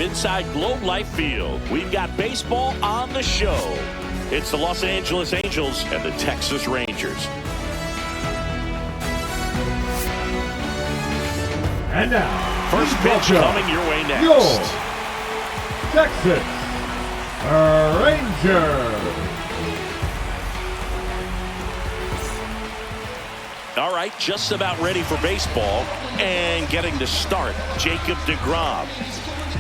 inside Globe Life Field. We've got baseball on the show. It's the Los Angeles Angels and the Texas Rangers. And now, first pitch coming your way next. Your Texas Rangers. All right, just about ready for baseball and getting to start, Jacob deGrom.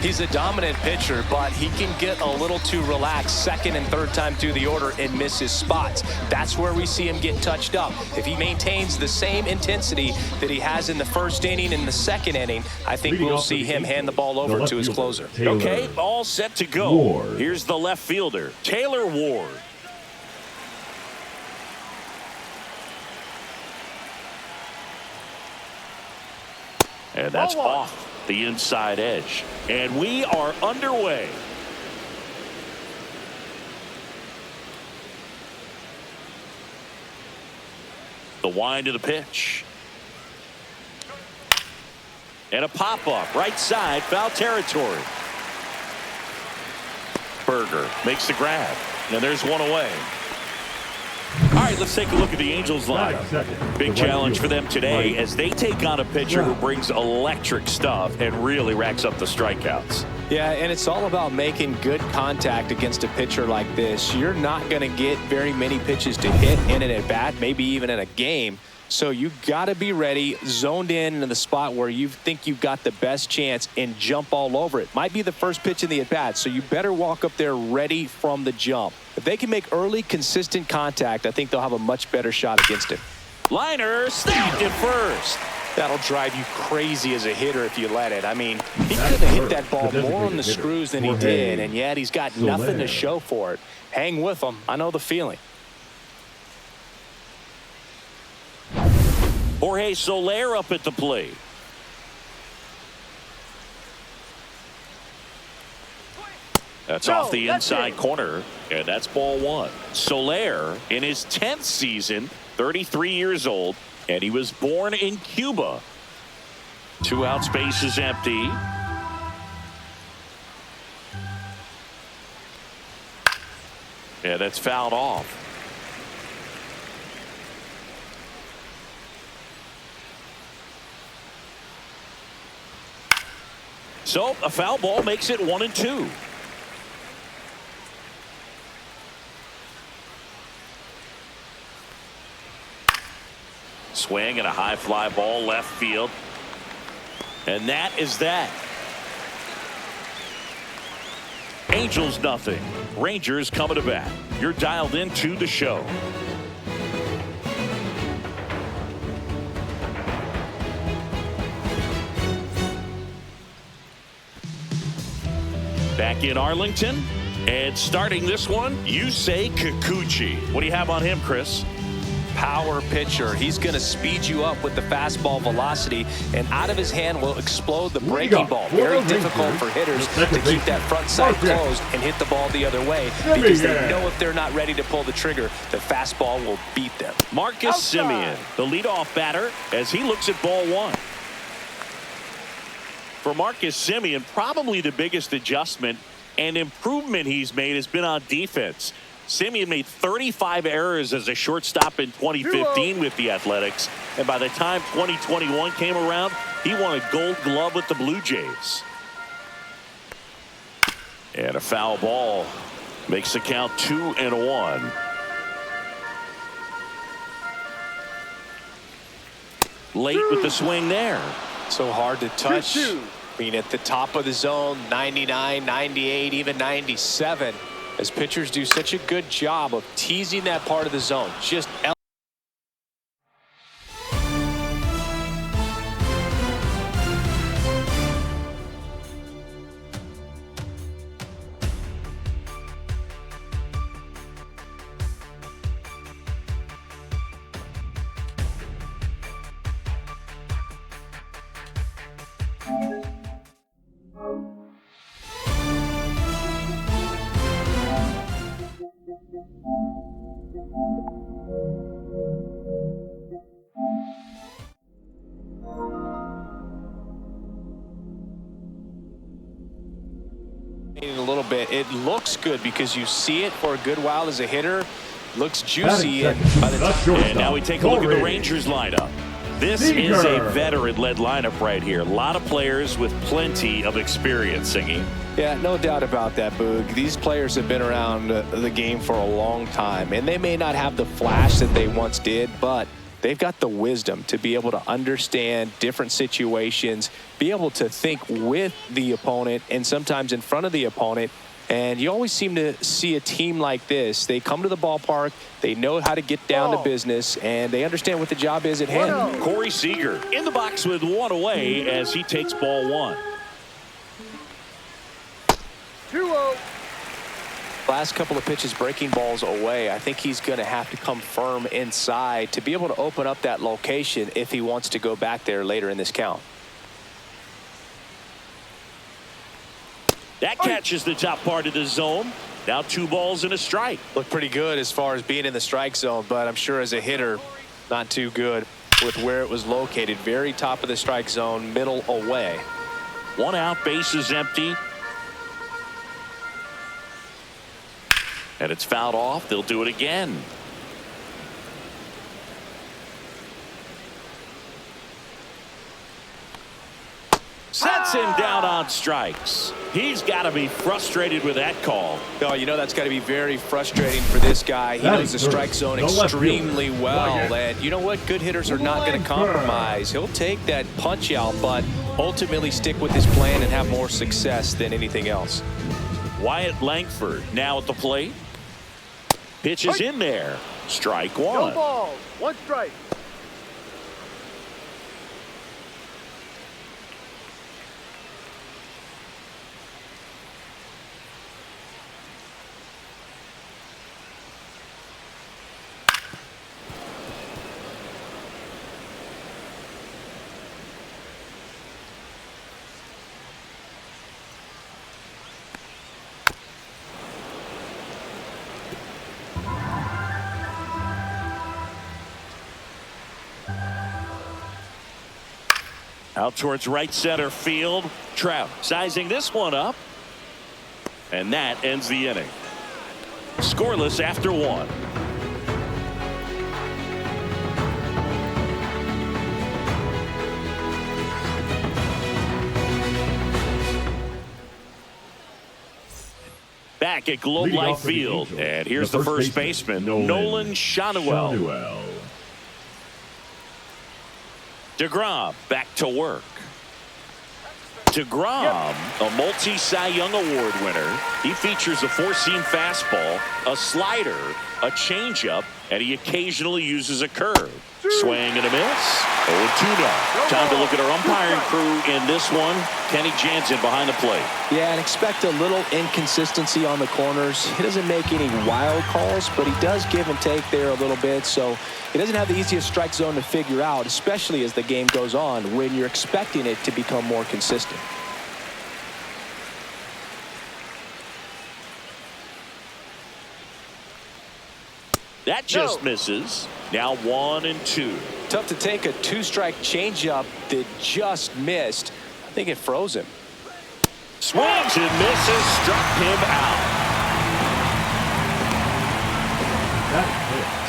He's a dominant pitcher, but he can get a little too relaxed second and third time through the order and miss his spots. That's where we see him get touched up. If he maintains the same intensity that he has in the first inning and the second inning, I think we'll see him hand the ball over to his closer. Okay, all set to go. Ward. Here's the left fielder, Taylor Ward. And that's off the inside edge. And we are underway. The wind of the pitch. And a pop-up, right side, foul territory. Berger makes the grab. And there's one away. All right, let's take a look at the Angels lineup. Big challenge for them today as they take on a pitcher who brings electric stuff and really racks up the strikeouts. Yeah, and it's all about making good contact against a pitcher like this. You're not going to get very many pitches to hit in an at-bat, maybe even in a game. So you've got to be ready, zoned in the spot where you think you've got the best chance and jump all over it. Might be the first pitch in the at-bat, so you better walk up there ready from the jump. If they can make early, consistent contact, I think they'll have a much better shot against him. Liner snapped at first. That'll drive you crazy as a hitter if you let it. I mean, he could have hit that ball more on the screws than he did, and yet he's got nothing to show for it. Hang with him. I know the feeling. Jorge Soler up at the plate. That's off the inside corner, and that's ball one. Soler in his 10th season, 33 years old, and he was born in Cuba. 2 out, space is empty. Yeah, that's fouled off. So a foul ball makes it 1-2. Swing and a high fly ball left field. And that is that. Angels nothing. Rangers coming to bat. You're dialed into the show. Back in Arlington, and starting this one, Yusei Kikuchi. What do you have on him, Chris? Power pitcher. He's going to speed you up with the fastball velocity, and out of his hand will explode the breaking ball. Very difficult for hitters to keep that front side closed and hit the ball the other way, because they know if they're not ready to pull the trigger, the fastball will beat them. Marcus Semien, the leadoff batter, as he looks at ball one. For Marcus Semien, probably the biggest adjustment and improvement he's made has been on defense. Semien made 35 errors as a shortstop in 2015 with the Athletics, and by the time 2021 came around, he won a Gold Glove with the Blue Jays. And a foul ball makes the count 2-1. Late with the swing there. So hard to touch. I mean, at the top of the zone, 99, 98, even 97. As pitchers do such a good job of teasing that part of the zone. Just A little bit. It looks good because you see it for a good while as a hitter. Looks juicy. And by the time. And now we take a look at the Rangers lineup. This is a veteran-led lineup right here. A lot of players with plenty of experience, Singy. Yeah, no doubt about that, Boog. These players have been around the game for a long time, and they may not have the flash that they once did, but they've got the wisdom to be able to understand different situations, be able to think with the opponent and sometimes in front of the opponent. And you always seem to see a team like this. They come to the ballpark, they know how to get down to business, and they understand what the job is at hand. Corey Seager in the box with one away as he takes ball one. 2-0. Last couple of pitches breaking balls away. I think he's going to have to come firm inside to be able to open up that location if he wants to go back there later in this count. That catches the top part of the zone. Now 2 balls and a strike. Look pretty good as far as being in the strike zone, but I'm sure as a hitter, not too good with where it was located. Very top of the strike zone, middle away. 1 out, base is empty. And it's fouled off. They'll do it again. Sets him down on strikes. He's got to be frustrated with that call. Oh, you know that's got to be very frustrating for this guy. He knows the strike zone extremely well. And you know what? Good hitters are not going to compromise. He'll take that punch out, but ultimately stick with his plan and have more success than anything else. Wyatt Langford now at the plate. Pitch is in there. Strike 1. No ball. 1 strike. Out towards right center field. Trout sizing this one up. And that ends the inning. Scoreless after 1. Back at Globe Life Field. And here's the first baseman, Nolan Schanuel. DeGrom back to work. DeGrom, a multi-Cy Young Award winner. He features a 4-seam fastball, a slider, a changeup, and he occasionally uses a curve. Swing and a miss. 0-2 now. Time to look at our umpiring crew in this one. Kenny Jansen behind the plate. Yeah, and expect a little inconsistency on the corners. He doesn't make any wild calls, but he does give and take there a little bit. So he doesn't have the easiest strike zone to figure out, especially as the game goes on when you're expecting it to become more consistent. That just misses. Now 1-2. Tough to take a 2-strike changeup that just missed. I think it froze him. Swings and misses, struck him out.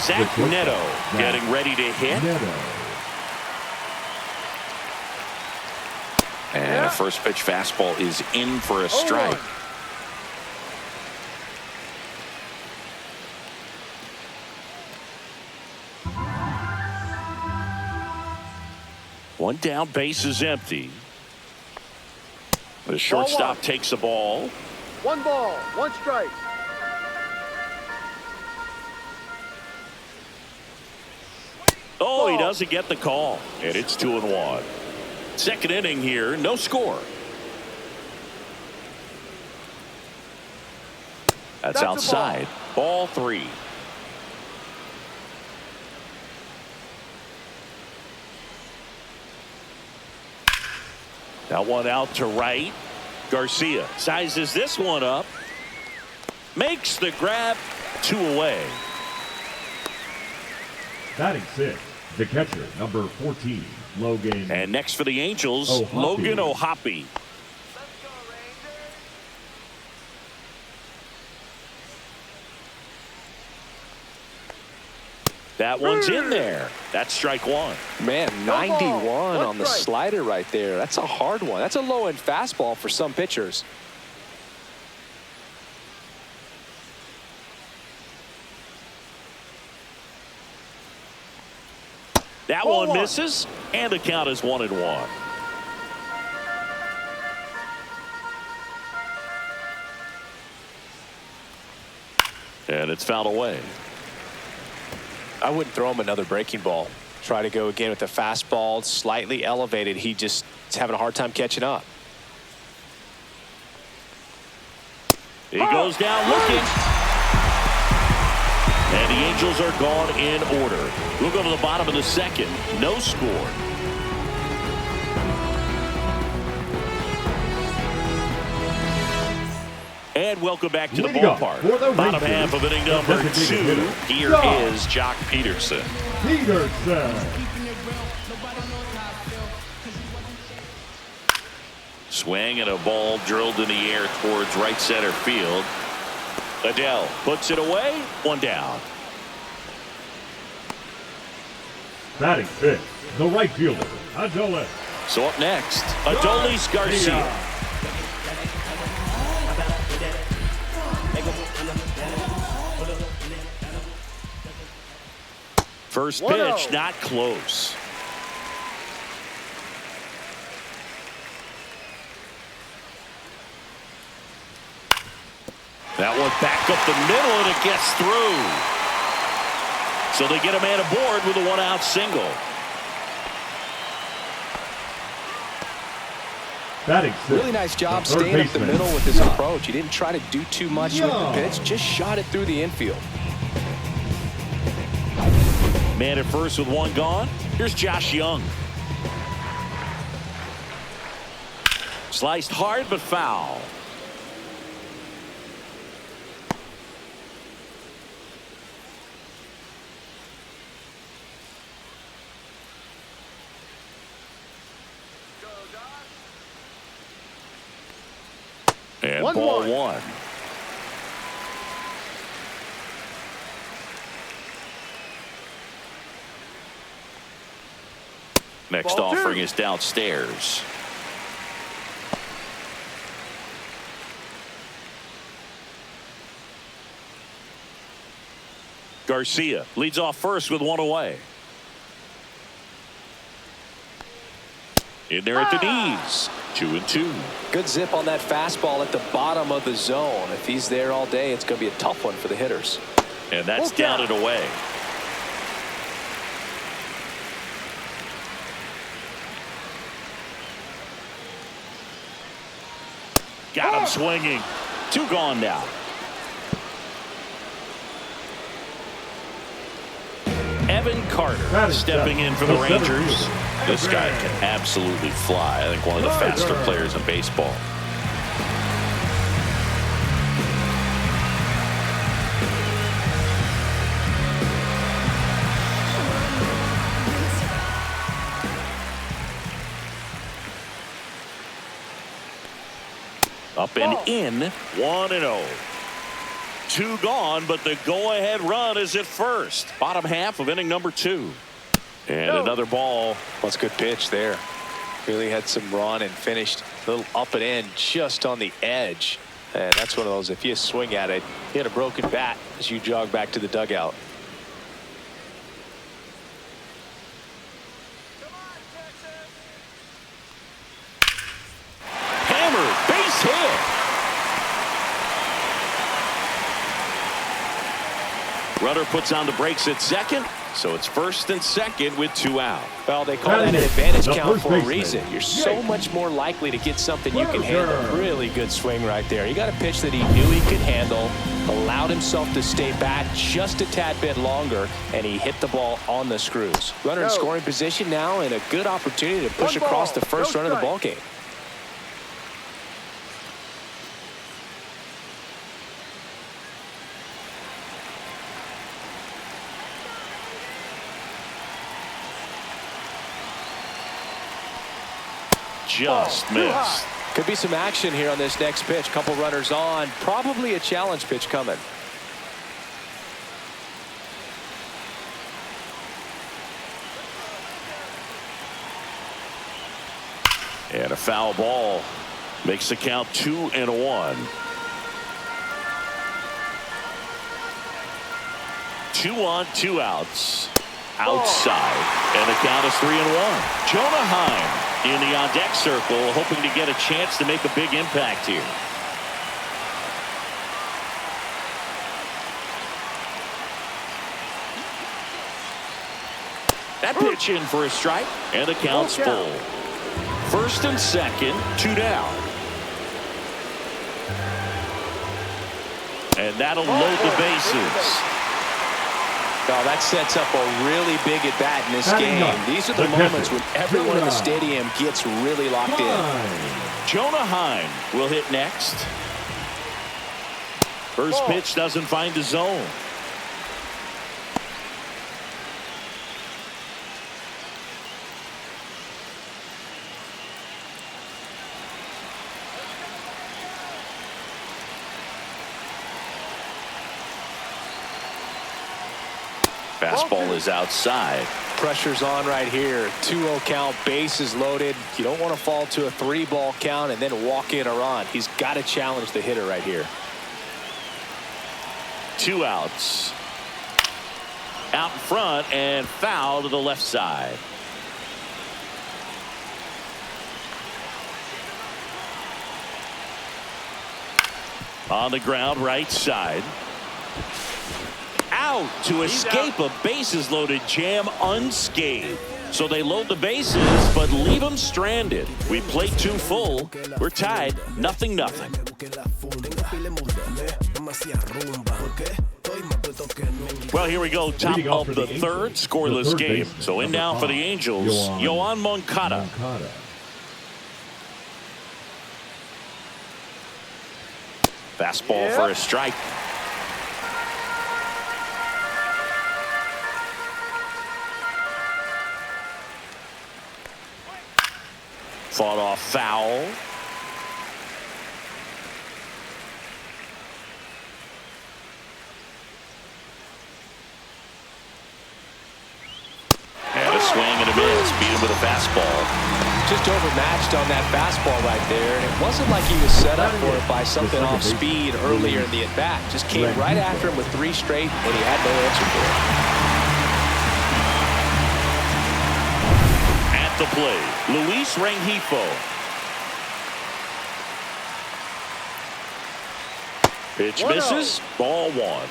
Zach Neto getting ready to hit. And a first pitch fastball is in for a strike. One down, base is empty. The shortstop takes the ball. 1 ball, 1 strike. Oh, he doesn't get the call. And it's 2-1. Second inning here, no score. That's outside. Ball 3. That one out to right. Garcia sizes this one up. Makes the grab. 2 away. Batting 6, the catcher, number 14, Logan. And next for the Angels, O'Hoppe. Logan O'Hoppe. That one's in there. That's strike one. Man, 91 on the strike. slider right there. That's a hard one. That's a low-end fastball for some pitchers. That one misses, and the count is 1-1. And it's fouled away. I wouldn't throw him another breaking ball. Try to go again with the fastball, slightly elevated. He just is having a hard time catching up. He goes down looking. And the Angels are gone in order. We'll go to the bottom of the second. No score. And welcome back to the ballpark. Bottom half of inning number 2. Here is Jock Peterson. Swing and a ball drilled in the air towards right center field. Adele puts it away. One down. Batting fifth, the right fielder, Adolis. So up next, Adolis Garcia. First pitch, not close. That one back up the middle, and it gets through. So they get a man aboard with a one-out single. Really nice job staying up the middle with his approach. He didn't try to do too much with the pitch, just shot it through the infield. Man at first with one gone. Here's Josh Young. Sliced hard but foul. And ball one. Next offering is downstairs. Garcia leads off first with one away. In there at the knees. 2-2. Good zip on that fastball at the bottom of the zone. If he's there all day, it's going to be a tough one for the hitters. And that's down and away. Got him swinging. 2 gone now. Evan Carter stepping in for the Rangers. This guy can absolutely fly. I think one of the faster players in baseball. Up and in, 1-0. 2 gone, but the go-ahead run is at first. Bottom half of inning number 2. And another ball. That's a good pitch there. Really had some run and finished a little up and in just on the edge. And that's one of those, if you swing at it, you hit a broken bat as you jog back to the dugout. Hammered, base hit. Runner puts on the brakes at second. So it's first and second with 2 out. Well, they call that an advantage count for a reason. You're so much more likely to get something you can handle. Really good swing right there. He got a pitch that he knew he could handle, allowed himself to stay back just a tad bit longer, and he hit the ball on the screws. Runner in scoring position now, and a good opportunity to push across the first run of the ball game. Just missed. Could be some action here on this next pitch. Couple runners on. Probably a challenge pitch coming. And a foul ball makes the count 2-1. 2 on, 2 outs. Outside. And the count is 3-1. Jonah Heim in the on-deck circle, hoping to get a chance to make a big impact here. That pitch in for a strike, and the count's full. First and second, 2 down. And that'll load the bases. Well, that sets up a really big at bat in this game. These are the moments when everyone in the stadium gets really locked in. Jonah Heim will hit next. First pitch doesn't find the zone. Fastball is outside. Pressure's on right here. 2-0 count, bases loaded. You don't want to fall to a 3-ball count and then walk in a run. He's got to challenge the hitter right here. 2 outs. Out in front and foul to the left side. On the ground, right side. Out to escape a bases loaded jam unscathed. So they load the bases but leave them stranded. We played 2 full. We're tied 0-0. Well, here we go. Top of the third, scoreless game. So in now for the Angels, Yoan Moncada. Fastball for a strike. Fought off foul. And a swing and a miss. Beat him with a fastball. Just overmatched on that fastball right there. And it wasn't like he was set up for it by something off speed earlier in the at-bat. Just came right after him with 3 straight, and he had no answer for it. The play, Luis Rengifo. Pitch misses, ball 1.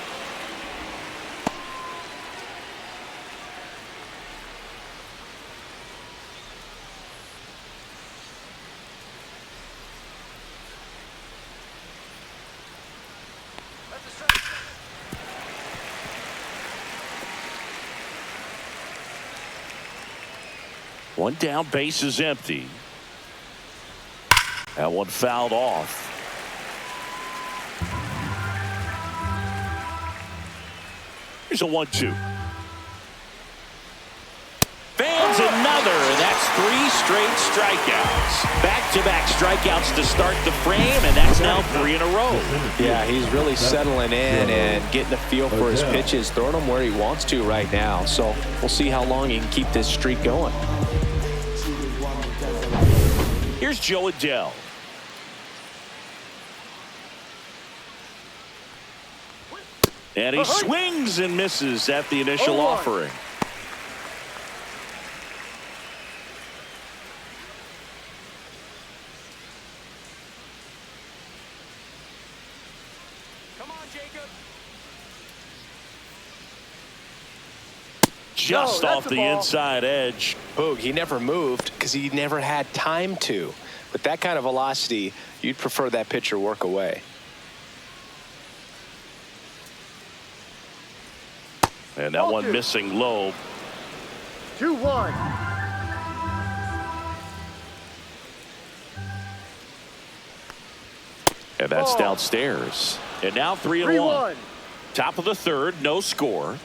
One down, base is empty. That one fouled off. Here's a 1-2. Fans another, and that's 3 straight strikeouts. Back-to-back strikeouts to start the frame, and that's now 3 in a row. Yeah, he's really settling in and getting a feel for his pitches, throwing them where he wants to right now. So we'll see how long he can keep this streak going. Here's Joe Adell. And he swings and misses at the initial offering. Come on, Jacob. Just off the inside edge. Boog, he never moved because he never had time to. With that kind of velocity, you'd prefer that pitcher work away. And that one missing low. 2-1. And that's downstairs. And now 3-1. Top of the third, no score.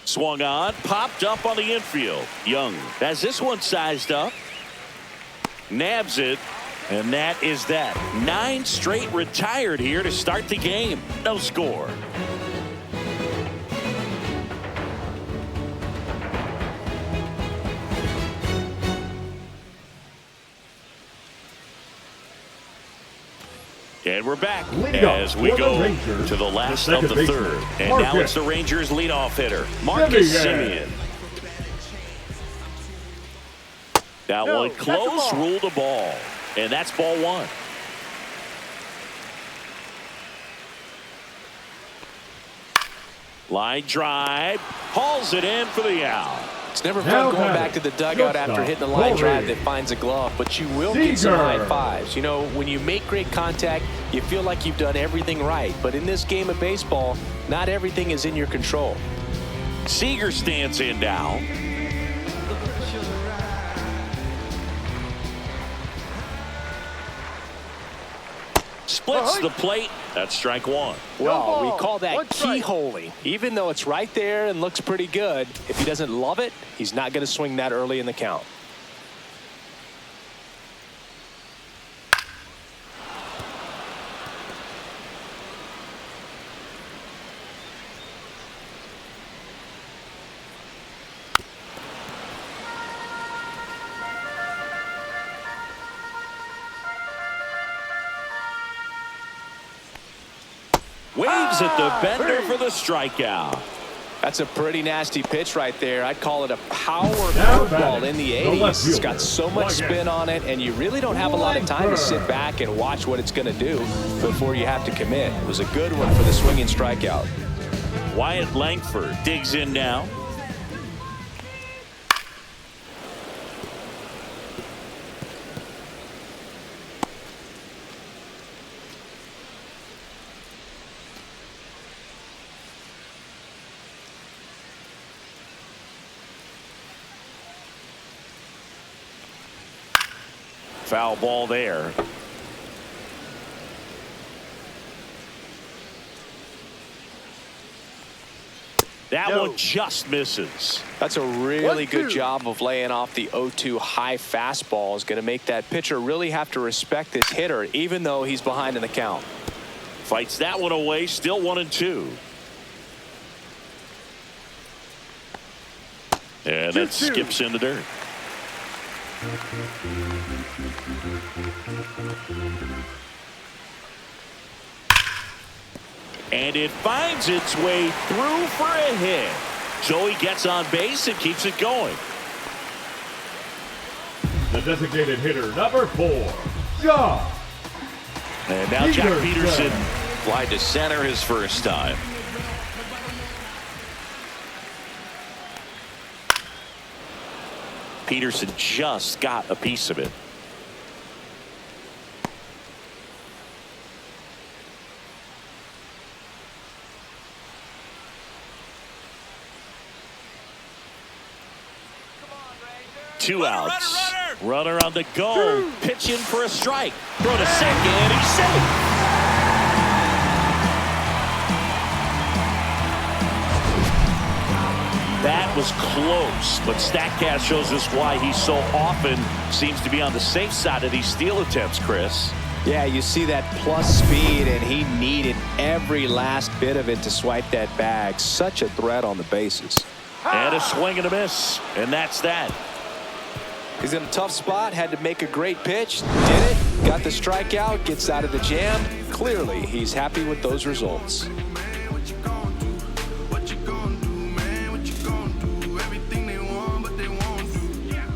Swung on, popped up on the infield. Young has this one sized up. Nabs it. And that is that. 9 straight retired here to start the game. No score. And we're back Leading as off we for the go Rangers, to the last the of the second third. baseman, And now Marcus it's the Rangers leadoff hitter, Marcus Semien. That No, one that's a close, ball. ruled the ball. And that's ball one. Line drive, hauls it in for the out. It's never Now fun going batting, back to the dugout after shortstop, hitting the line drive Corey. that finds a glove, but you will get some Seager. high fives. You know, when you make great contact, you feel like you've done everything right. But in this game of baseball, not everything is in your control. Seager stands in now. Splits the plate. That's strike one. Well, we ball, call that one strike. keyholing. Even though it's right there and looks pretty good, if he doesn't love it, he's not going to swing that early in the count. Waves at the bender for the strikeout. That's a pretty nasty pitch right there. I'd call it a power Now curveball batting, in the the left 80s. It's got fielder, so much spin on it, and you really don't have a lot of time to sit back and watch what it's going to do before you have to commit. It was a good one for the swinging strikeout. Wyatt Langford digs in now. Foul ball there. That No. one just misses. That's a really 1-2. good job of laying off the 0-2 high fastball. Is going to make that pitcher really have to respect this hitter, even though he's behind in the count. Fights that one away, still 1-2. And that 2-2. skips in the dirt. And it finds its way through for a hit. Joey gets on base and keeps it going. The designated hitter, number 4, John. And now Jack Peterson. Peterson fly to center his first time. Peterson just got a piece of it. Two outs. Runner on the go. Pitching for a strike. Throw to second. He's safe. That was close, but StatCast shows us why he so often seems to be on the safe side of these steal attempts, Chris. Yeah, you see that plus speed, and he needed every last bit of it to swipe that bag. Such a threat on the bases. And a swing and a miss, and that's that. He's in a tough spot, had to make a great pitch, did it, got the strikeout, gets out of the jam. Clearly, he's happy with those results.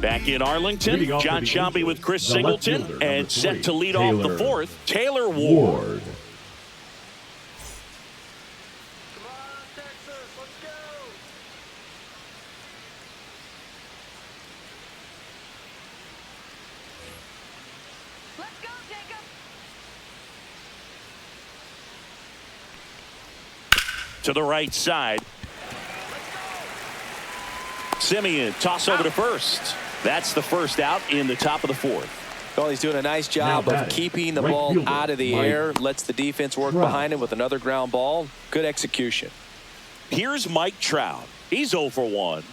Back in Arlington, Leading off John for the Sciambi Angels, with Chris the left Singleton, fielder, and number set 3, to lead off the Taylor fourth, Taylor Ward. Ward. Let's go, Jacob. To the right side. Semien toss over to first. That's the first out in the top of the fourth. Well, he's doing a nice job Now of batting, keeping the right ball fielder, out of the Mike air, lets the defense work Trout. behind him with another ground ball. Good execution. Here's Mike Trout. He's 0 for 1.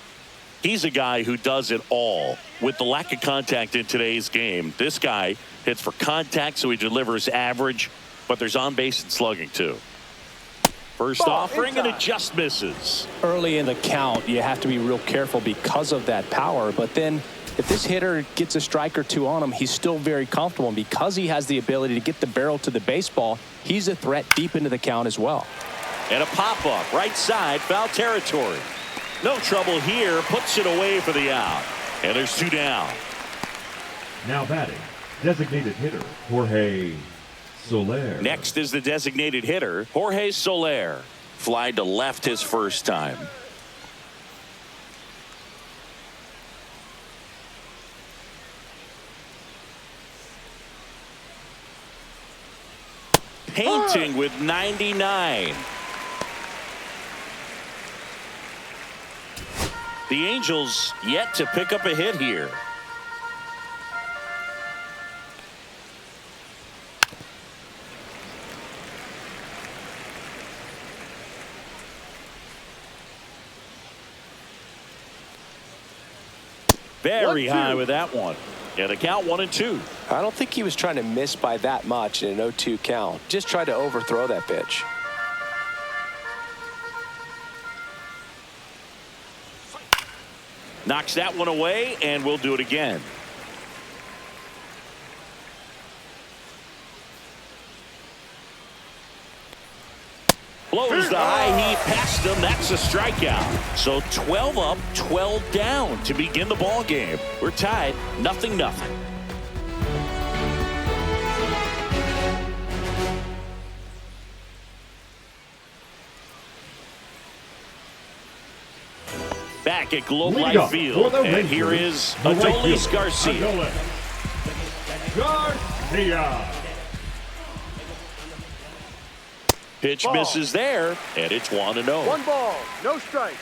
He's a guy who does it all. With the lack of contact in today's game, this guy hits for contact, so he delivers average, but there's on base and slugging too. First Ball offering, and it inside. just misses. Early in the count, you have to be real careful because of that power, but then if this hitter gets a strike or two on him, he's still very comfortable. And because he has the ability to get the barrel to the baseball, he's a threat deep into the count as well. And a pop-up, right side, foul territory. No trouble here, puts it away for the out. And there's 2 down. Now batting, designated hitter, Jorge Soler. Next is the designated hitter, Jorge Soler. Fly to left his first time. Painting with 99. The Angels yet to pick up a hit here. Very high with that one. And the count 1-2. I don't think he was trying to miss by that much in an 0-2 count. Just tried to overthrow that pitch. Knocks that one away, and we'll do it again. Blows the high heat past him. That's a strikeout. So 12 up, 12 down to begin the ball game. We're tied 0-0. Back at Globe Leading Life up Field, for the and Rangers, here is the right Adolis fielder, Garcia. Adolis Garcia. Pitch Ball. misses there, and it's 1-0. 1 ball, no strike.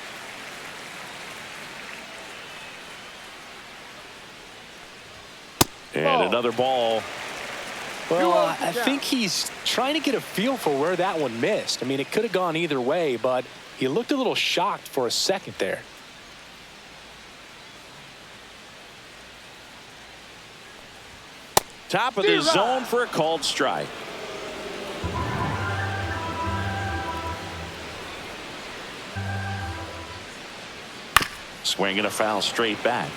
And Ball. another ball. Well, I 2 down. think he's trying to get a feel for where that one missed. I mean, it could have gone either way, but he looked a little shocked for a second there. Top of the zone for a called strike. Swinging a foul straight back.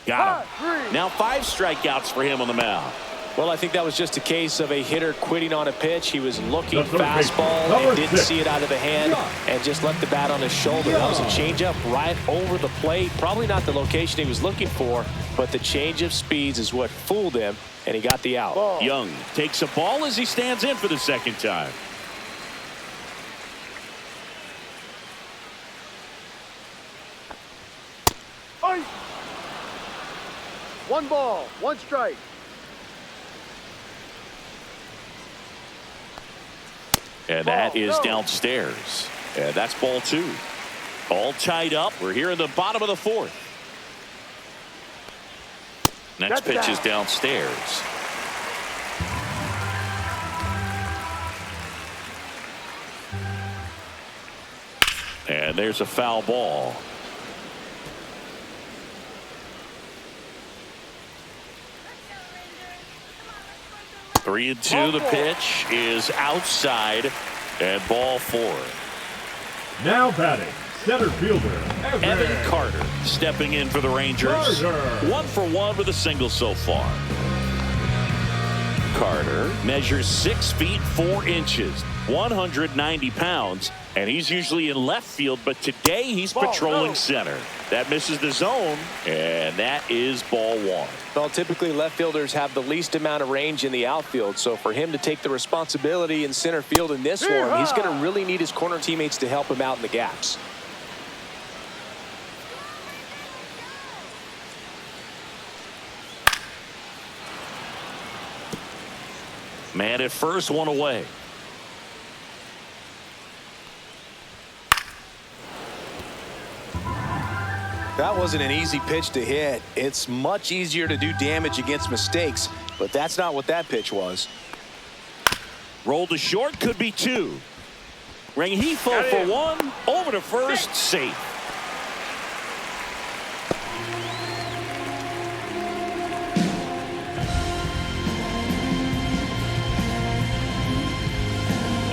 Got him. Now 5 strikeouts for him on the mound. Well, I think that was just a case of a hitter quitting on a pitch. He was looking The third baseman, fastball number and didn't 6. see it out of the hand and just left the bat on his shoulder. That was a changeup right over the plate. Probably not the location he was looking for, but the change of speeds is what fooled him, and he got the out. Ball. Young takes a ball as he stands in for the second time. Ice. 1 ball, 1 strike. And that Ball, is no. downstairs. And that's ball 2. All tied up. We're here in the bottom of the 4th. Next That's pitch down. is downstairs. And there's a foul ball. Three and 2. The pitch is outside, and ball 4. Now batting, center fielder, Evan Carter stepping in for the Rangers. Carter. 1 for 1 with a single so far. Carter measures 6 feet 4 inches, 190 pounds, and he's usually in left field, but today he's patrolling center. That misses the zone, and that is ball 1. Well, typically left fielders have the least amount of range in the outfield, so for him to take the responsibility in center field in this one, he's going to really need his corner teammates to help him out in the gaps. Man at first, 1 away. That wasn't an easy pitch to hit. It's much easier to do damage against mistakes, but that's not what that pitch was. Roll to short, could be 2. Rengifo for 1, over to first, safe.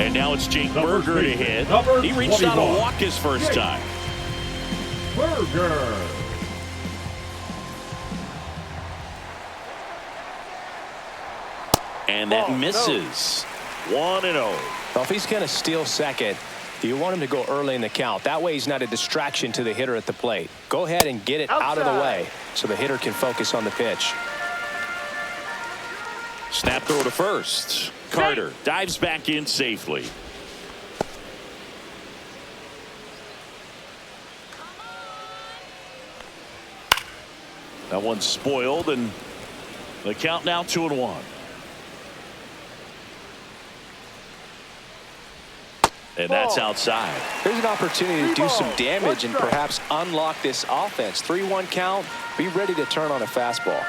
And now it's Jake Number Berger to three, hit. number He reached out to 21. walk his first Jake time. Berger. And that Oh, no. misses. 1-0. Well, if he's going to steal second, you want him to go early in the count. That way he's not a distraction to the hitter at the plate. Go ahead and get it out of the way so the hitter can focus on the pitch. Snap throw to first. Carter dives back in safely. That one's spoiled, and the count now 2-1. And that's outside. There's an opportunity to do some Ball, damage and one strike. perhaps unlock this offense. 3-1 count. Be ready to turn on a fastball.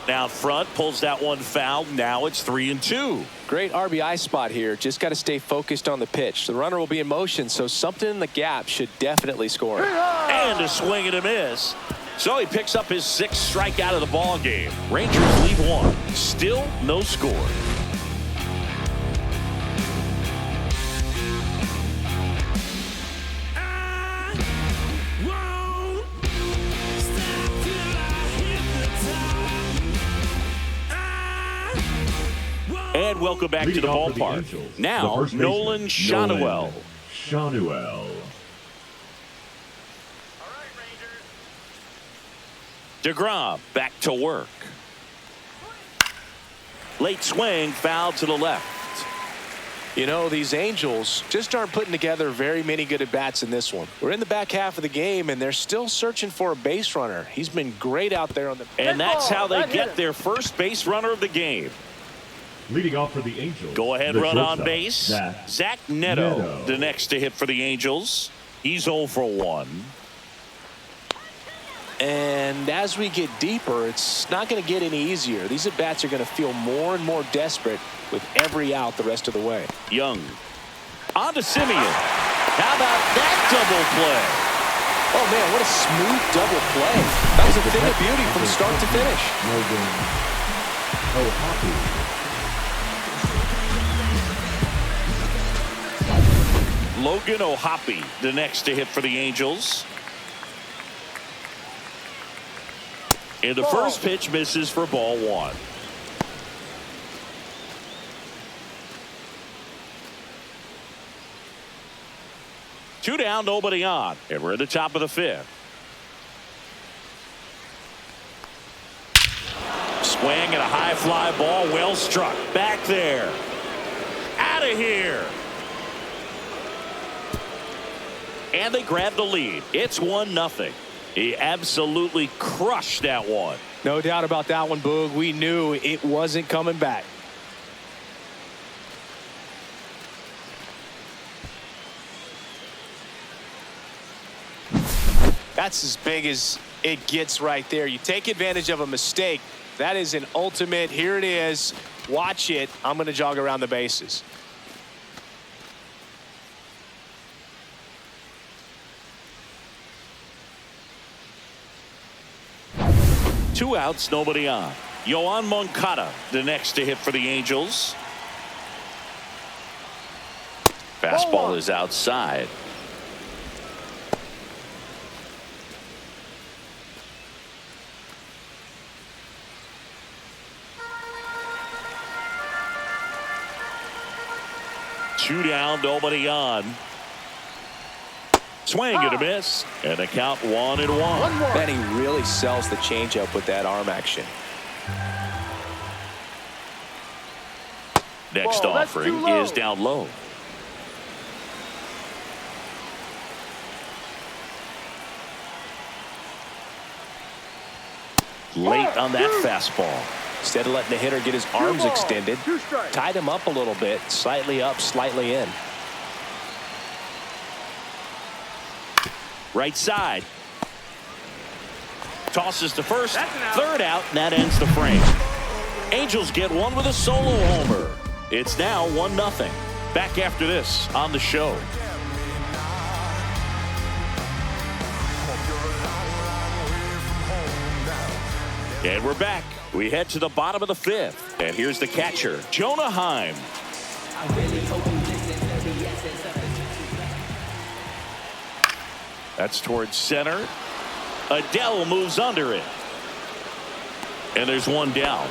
Out front, pulls that one foul. Now it's 3-2. Great RBI spot here. Just got to stay focused on the pitch. The runner will be in motion, so something in the gap should definitely score. And a swing and a miss. So he picks up his 6th strikeout of the ball game. Rangers leave one. Still no score. And welcome back to the Leading off for ballpark. Angels, the Now, first baseman, Nolan Schanuel. Schanuel. DeGrom back to work. Late swing, foul to the left. You know, these Angels just aren't putting together very many good at-bats in this one. We're in the back half of the game, and they're still searching for a base runner. He's been great out there on the... And that's how they That get hit. their first base runner of the game. Leading off for the Angels. Go ahead, the run on shortstop, base. Zach Neto. Neto, the next to hit for the Angels. He's 0 for 1. And as we get deeper, it's not going to get any easier. These at-bats are going to feel more and more desperate with every out the rest of the way. Young. On to Simeon. How about that double play? Oh, man, what a smooth double play. That was a thing of beauty from start to finish. Logan O'Hoppe, the next to hit for the Angels. And the first pitch misses for ball 1. Two down, nobody on. And we're at the top of the 5th. Swing and a high fly ball, well struck. Back there. Out of here. And they grab the lead. It's 1-0. He absolutely crushed that one. No doubt about that one, Boog. We knew it wasn't coming back. That's as big as it gets right there. You take advantage of a mistake. That is an ultimate. Here it is. Watch it. I'm going to jog around the bases. Two outs, nobody on. Yoan Moncada, the next to hit for the Angels. Fastball is outside. Two down, nobody on. Swing and a miss, and the count 1-1. Benny really sells the changeup with that arm action. Next Ball, that's offering too low. is down low. Late on that fastball. Instead of letting the hitter get his arms balls, extended, 2 strikes. tied him up a little bit, slightly up, slightly in. Right side. Tosses to first. That's an out. Third out, and that ends the frame. Angels get one with a solo homer. It's now 1-0. Back after this on the show. And we're back. We head to the bottom of the fifth. And here's the catcher, Jonah Heim. That's towards center. Adele moves under it. And there's one down.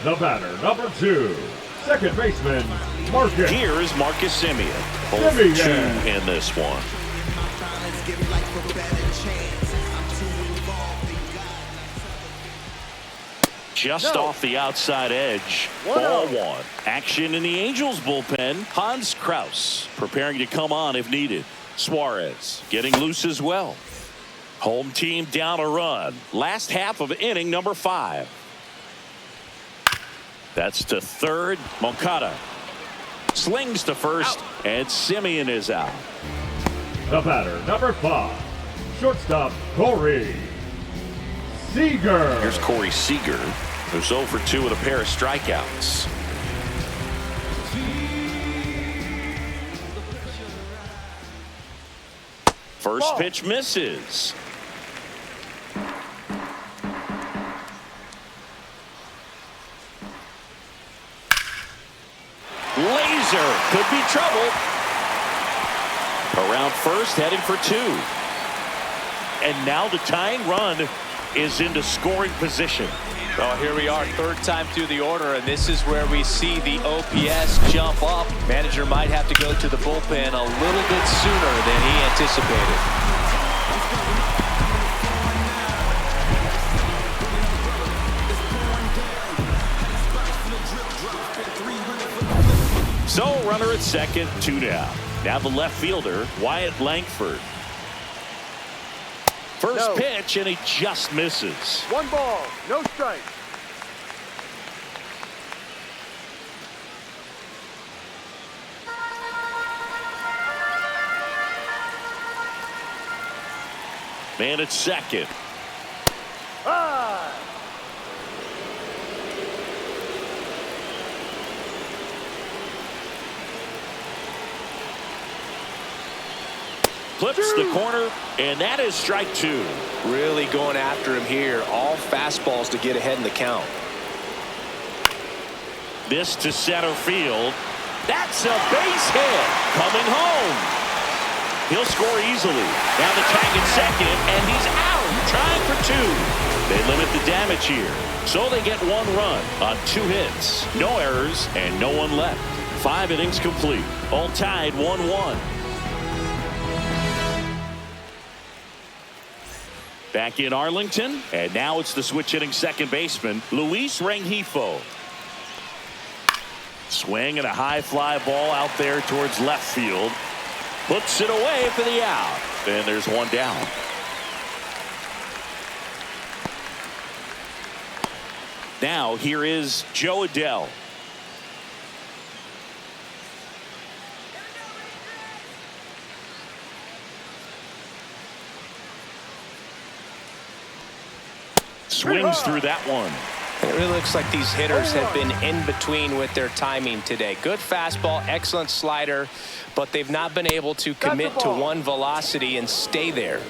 The batter, number 2, second baseman, Marcus. Here is Marcus Semien. Semien. 2 in this one. Just off the outside edge. Ball 1. Action in the Angels bullpen. Hans Kraus preparing to come on if needed. Suarez getting loose as well. Home team down a run. Last half of inning number 5. That's to third. Moncada slings to first, and Semien is out. The batter, number 5, shortstop, Corey Seager. Here's Corey Seager, who's 0 for 2 with a pair of strikeouts. First pitch misses. Laser could be trouble. Around first, heading for 2. And now the tying run is into scoring position. Well, here we are, third time through the order, and this is where we see the OPS jump up. Manager might have to go to the bullpen a little bit sooner than he anticipated. So, runner at second, 2 down. Now the left fielder, Wyatt Langford. First pitch, and he just misses. 1 ball, no strike. Man at second. Clips the corner, and that is strike 2. Really going after him here. All fastballs to get ahead in the count. This to center field. That's a base hit. Coming home. He'll score easily. Now the tag at second, and he's out. Trying for 2. They limit the damage here. So they get 1 run on 2 hits. No errors, and no one left. 5 innings complete. All tied 1-1. Back in Arlington, and now it's the switch-hitting second baseman, Luis Rengifo. Swing and a high fly ball out there towards left field. Puts it away for the out. And there's 1 down. Now here is Joe Adele. Swings through that one. It really looks like these hitters have been in between with their timing today. Good fastball, excellent slider, but they've not been able to commit to one velocity and stay there.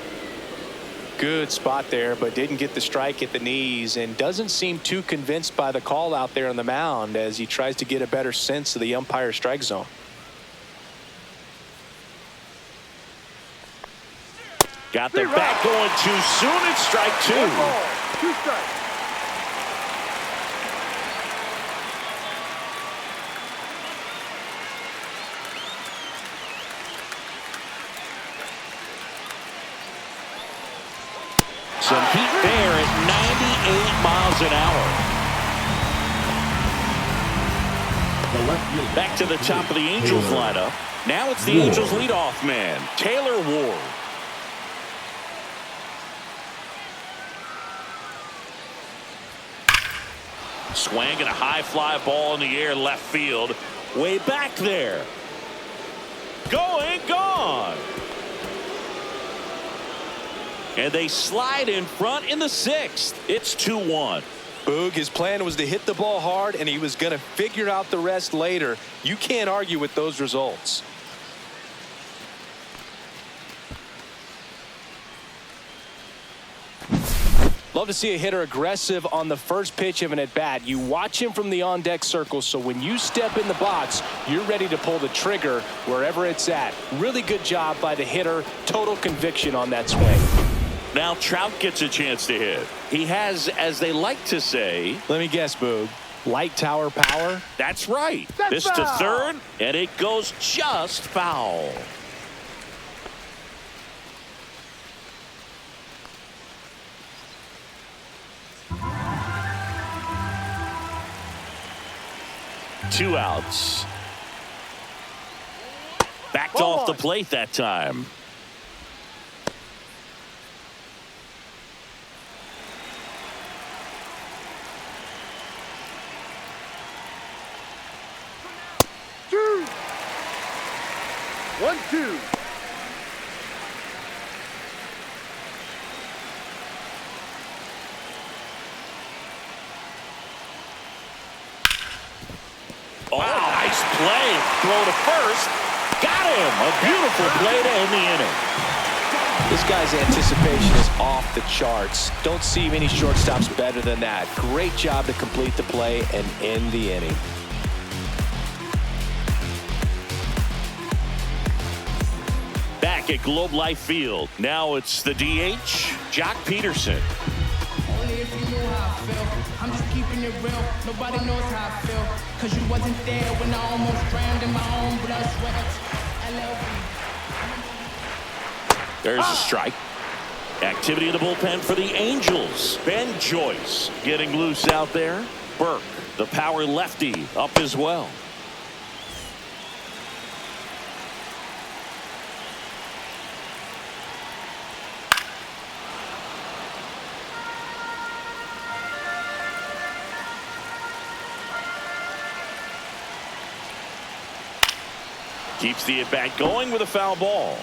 Good spot there, but didn't get the strike at the knees, and doesn't seem too convinced by the call out there on the mound as he tries to get a better sense of the umpire's strike zone. Got the bat going too soon. It's strike 2. 1 ball, 2 strikes. Some heat there at 98 miles an hour. Back to the top of the Angels lineup. Now it's the Angels leadoff man, Taylor Ward. Swing and a high fly ball in the air left field. Way back there. Going, gone. And they slide in front in the 6th. It's 2-1. Boog, his plan was to hit the ball hard, and he was going to figure out the rest later. You can't argue with those results. Love to see a hitter aggressive on the first pitch of an at-bat. You watch him from the on-deck circle, so when you step in the box, you're ready to pull the trigger wherever it's at. Really good job by the hitter. Total conviction on that swing. Now Trout gets a chance to hit. He has, as they like to say, let me guess, Boog, light tower power? That's right. That's this to foul. third, and it goes just foul. Two outs. Backed off the plate that time. Two. 1-2. Oh, nice play. Throw to first. Got him. A beautiful play to end the inning. This guy's anticipation is off the charts. Don't see many shortstops better than that. Great job to complete the play and end the inning. Back at Globe Life Field. Now it's the DH, Jock Peterson. Only if you know how I feel. I'm just keeping it real. Nobody knows how I feel. Cause you wasn't there when I almost drowned in my own blood, sweat. LLB. There's a strike. Activity in the bullpen for the Angels. Ben Joyce getting loose out there. Burke, the power lefty, up as well. Keeps the at-bat going with a foul ball.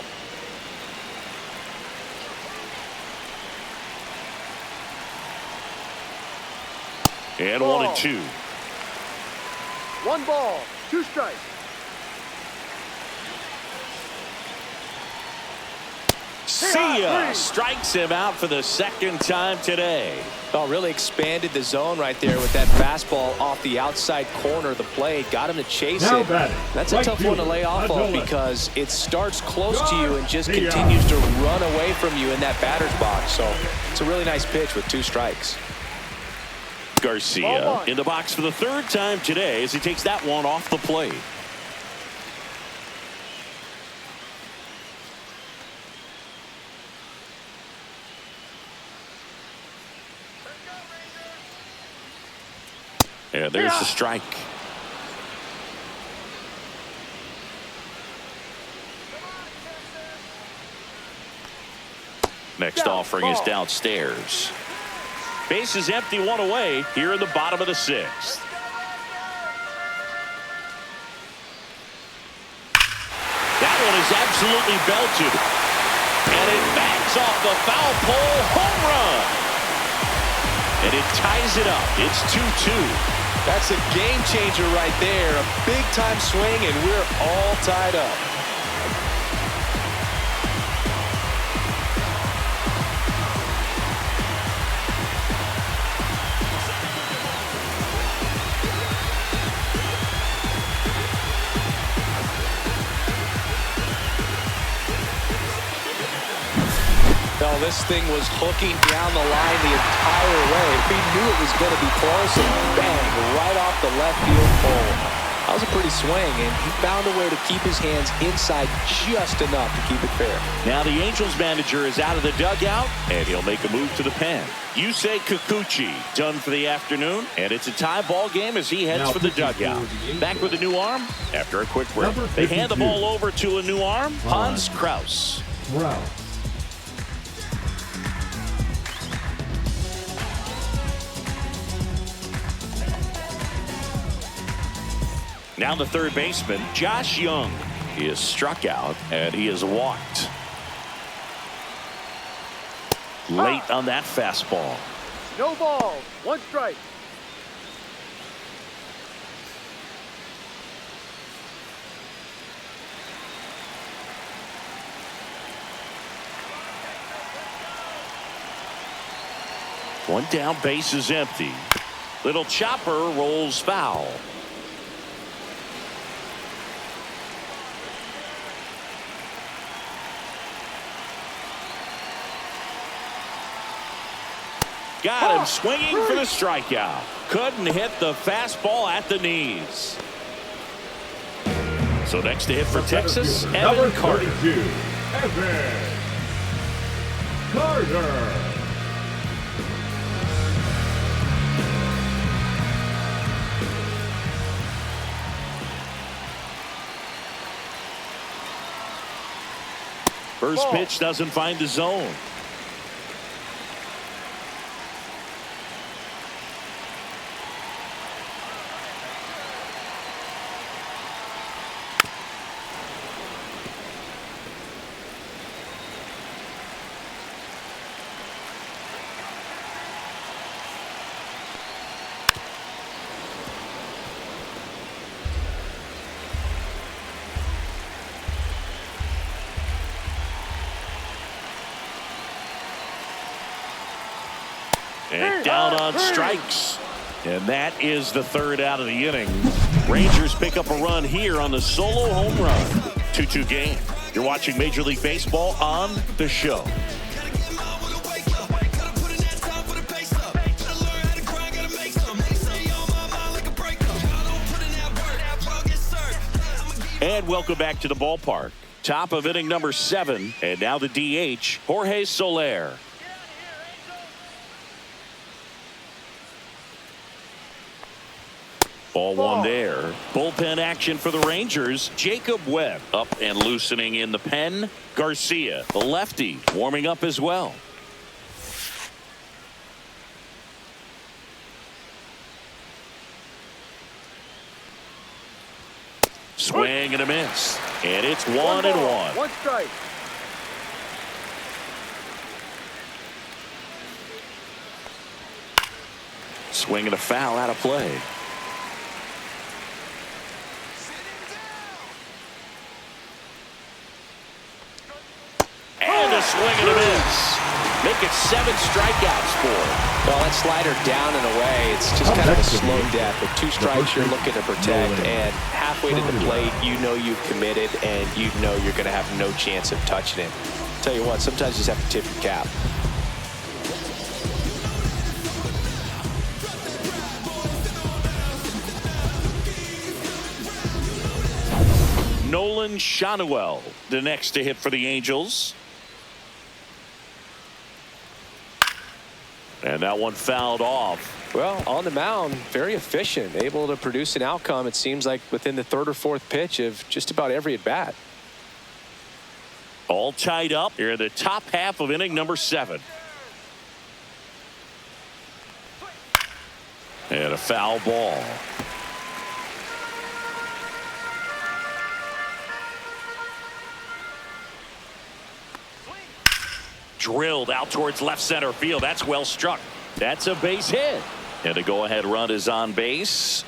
And Ball. 1-2. 1 ball, 2 strikes. See ya. Strikes him out for the second time today. Oh, really expanded the zone right there with that fastball off the outside corner of the plate. Got him to chase Now it. batting, That's a right tough one to field, lay off of Abdullah. because it starts close to you and just Garcia. continues to run away from you in that batter's box. So it's a really nice pitch with 2 strikes. Garcia in the box for the third time today as he takes that one off the plate. And there's the strike. Next offering is downstairs. Base is empty, 1 away here in the bottom of the 6th. That one is absolutely belted. And it bangs off the foul pole. Home run. And it ties it up. It's 2-2. That's a game changer right there. A big time swing, and we're all tied up. Well, this thing was hooking down the line the entire way. He knew it was going to be close, and bang, right off the left field pole. That was a pretty swing, and he found a way to keep his hands inside just enough to keep it fair. Now the Angels manager is out of the dugout, and he'll make a move to the pen. Yusei Kikuchi done for the afternoon, and it's a tie ball game as he heads Now for the 54 dugout. the Back with a new arm after a quick break. Number They hand the 52. ball over to a new arm, Hans Kraus. Route. Now the third baseman, Josh Young. He is struck out, and he is walked. Late on that fastball. No balls, 1 strike. One down, base is empty. Little chopper rolls foul. Got him swinging for the strikeout. Couldn't hit the fastball at the knees. So next to hit for Texas, Evan Carter. Evan Carter. First pitch doesn't find the zone. And down on strikes. And that is the third out of the inning. Rangers pick up a run here on the solo home run. 2-2 game. You're watching Major League Baseball on The Show. And welcome back to the ballpark. Top of inning number 7. And now the DH, Jorge Soler. Ball one there. Bullpen action for the Rangers. Jacob Webb up and loosening in the pen. Garcia, the lefty, warming up as well. Swing and a miss. And it's 1-1. One strike. Swing and a foul out of play. And a swing and a miss. Make it 7 strikeouts for him. Well, that slider down and away, it's just kind of a slow death. With 2 strikes, you're looking to protect, and halfway to the plate, you know you've committed, and you know you're going to have no chance of touching it. Tell you what, sometimes you just have to tip your cap. Nolan Shanuel, the next to hit for the Angels. And that one fouled off. Well, on the mound, very efficient, able to produce an outcome, it seems like, within the 3rd or 4th pitch of just about every at-bat. All tied up here in the top half of inning number 7. And a foul ball. Drilled out towards left center field. That's well struck. That's a base hit. And a go-ahead run is on base.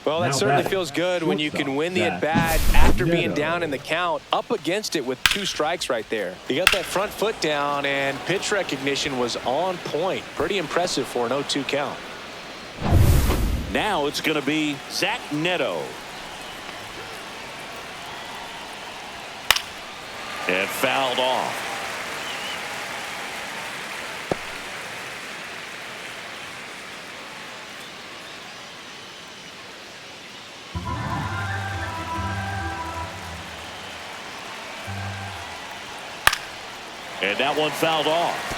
Well, that Now certainly batting, feels good when you can win the Zach at-bat after being Neto. down in the count, up against it with 2 strikes right there. You got that front foot down, and pitch recognition was on point. Pretty impressive for an 0-2 count. Now it's going to be Zach Neto. And fouled off. And that one fouled off.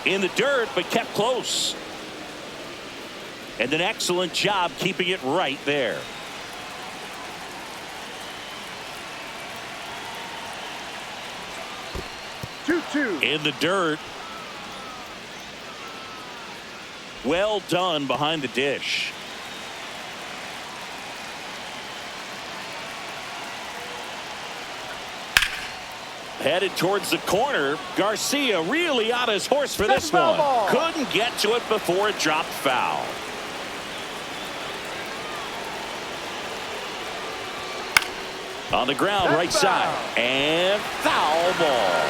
In the dirt, but kept close. And an excellent job keeping it right there. In the dirt. Well done behind the dish. Headed towards the corner. Garcia really on his horse for this one. Couldn't get to it before it dropped foul. On the ground, That's right foul. side. And foul ball.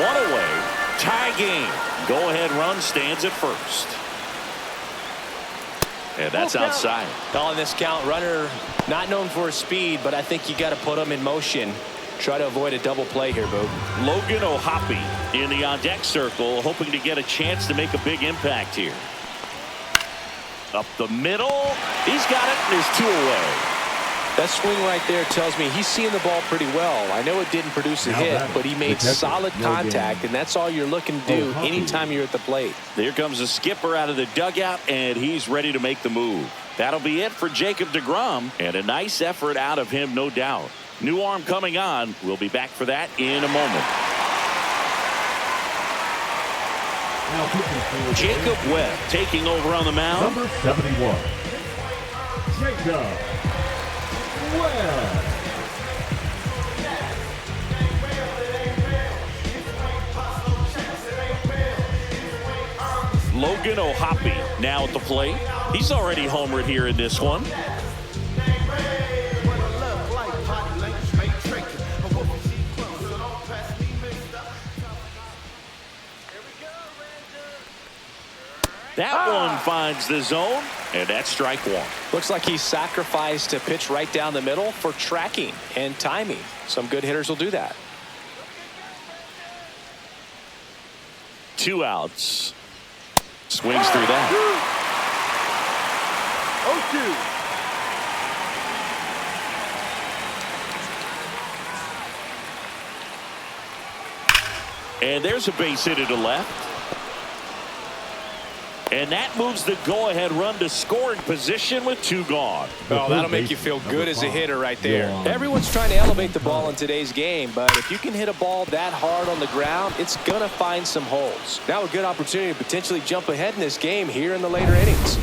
One away. Tie game. Go-ahead run stands at first. And that's Full count. outside. On this count, runner not known for his speed, but I think you got to put him in motion. Try to avoid a double play here, Boog. Logan O'Hoppe in the on-deck circle, hoping to get a chance to make a big impact here. Up the middle. He's got it, and there's two away. That swing right there tells me he's seeing the ball pretty well. I know it didn't produce a Now hit, batting, but he made the catcher, solid no contact, gain. and that's all you're looking to do O'Hoppe. anytime you're at the plate. Here comes the skipper out of the dugout, and he's ready to make the move. That'll be it for Jacob deGrom, and a nice effort out of him, no doubt. New arm coming on. We'll be back for that in a moment. Now pitching for Jacob Webb taking over on the mound. number 71. Jacob Webb. Logan O'Hoppe now at the plate. He's already homered here in this one. That one finds the zone, and that's strike one. Looks like he sacrificed a pitch right down the middle for tracking and timing. Some good hitters will do that. 2 outs. Swings through that. 0-2. And there's a base hit to left. And that moves the go-ahead run to scoring position with 2 gone. Oh, that'll make you feel good as a hitter right there. Everyone's trying to elevate the ball in today's game, but if you can hit a ball that hard on the ground, it's going to find some holes. Now a good opportunity to potentially jump ahead in this game here in the later innings.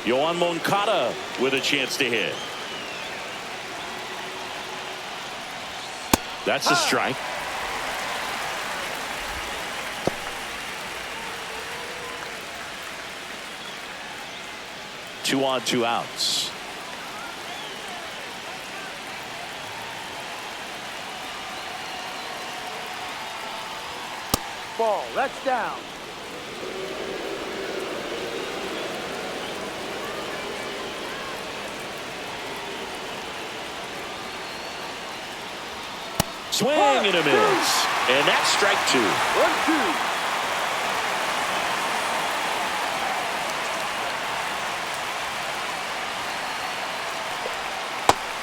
Yoan Moncada with a chance to hit. That's a strike. Two on, 2 outs. Ball. That's down. Swing and a miss. And that's strike 2. 1-2.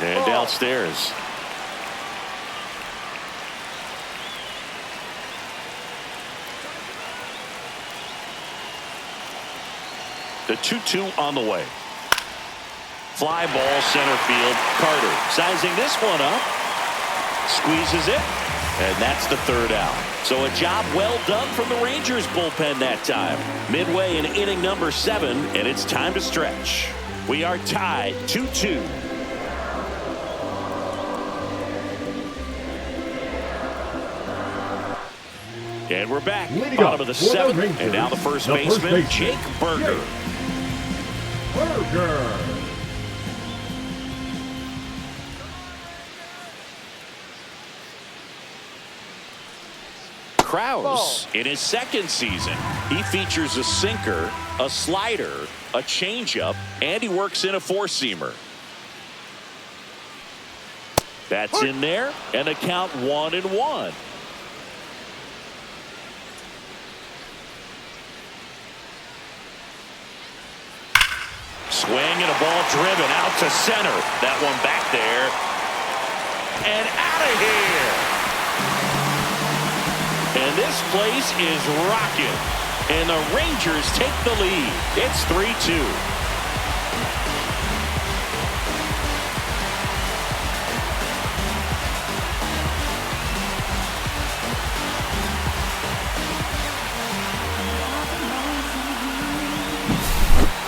And downstairs. The 2-2 on the way. Fly ball center field. Carter sizing this one up. Squeezes it. And that's the 3rd out. So a job well done from the Rangers bullpen that time. Midway in inning number 7, and it's time to stretch. We are tied 2-2. And we're back. Bottom of the 7th. And now the first baseman, Jake Burger. Burger. Krause, in his 2nd season, he features a sinker, a slider, a changeup, and he works in a 4-seamer. That's in there, and a count 1-1. Swing and a ball driven out to center. That one back there. And out of here. And this place is rocking. And the Rangers take the lead. It's 3-2.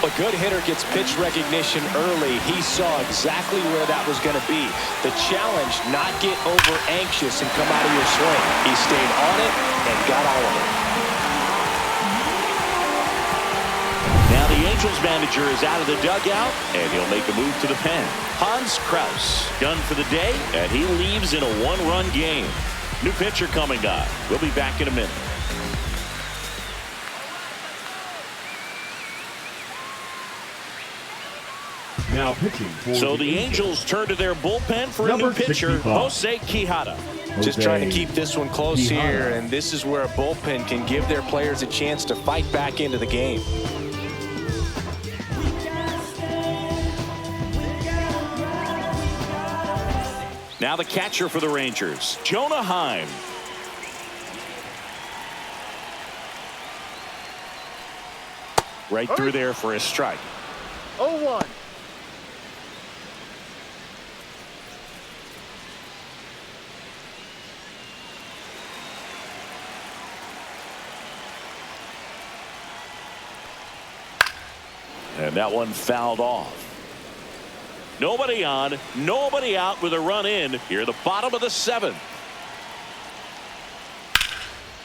A good hitter gets pitch recognition early. He saw exactly where that was going to be. The challenge, not get over anxious and come out of your swing. He stayed on it and got all of it. Now the Angels manager is out of the dugout, and he'll make a move to the pen. Hans Kraus done for the day, and he leaves in a one-run game. New pitcher coming up. We'll be back in a minute. Now pitching for So the Angels turn to their bullpen for a new pitcher, 65. Jose Quijada. Just trying to keep this one close here, and this is where a bullpen can give their players a chance to fight back into the game. Now the catcher for the Rangers, Jonah Heim. Right through there for a strike. 0-1. And that one fouled off. Nobody on, nobody out with a run in here, the bottom of the seventh.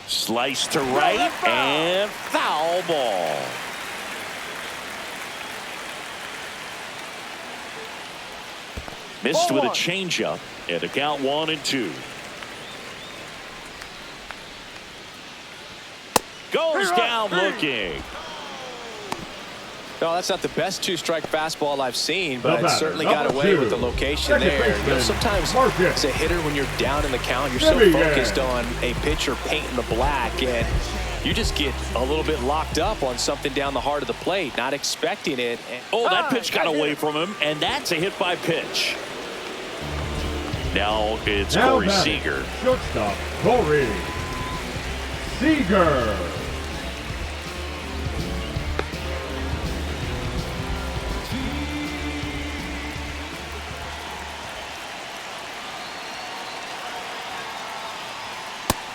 Slice to right and foul ball. Missed with a changeup and a count 1-2. Goes down looking. No, that's not the best two-strike fastball I've seen, but No it certainly matter. got away Number with the two. location Second there. You know, baseman, sometimes Marcus. as a hitter, when you're down in the count, you're so Jimmy, focused on a pitcher painting the black, and you just get a little bit locked up on something down the heart of the plate, not expecting it. Oh, that pitch got away from him, and that's a hit by pitch. Now it's Corey batting, Seager. Shortstop, Corey Seager.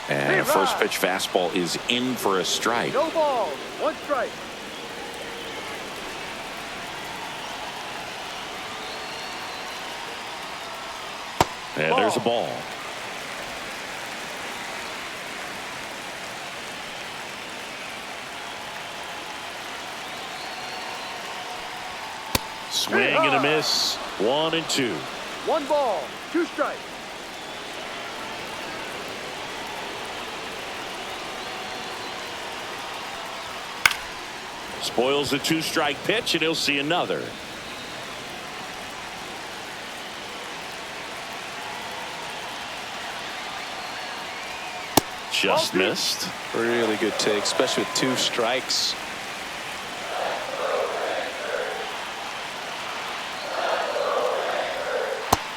And first pitch fastball is in for a strike. No balls. 1 strike. And there's a ball. Swing and a miss. 1-2. 1 ball. 2 strikes. Spoils the 2-strike pitch, and he'll see another. Just missed. Really good take, especially with 2 strikes.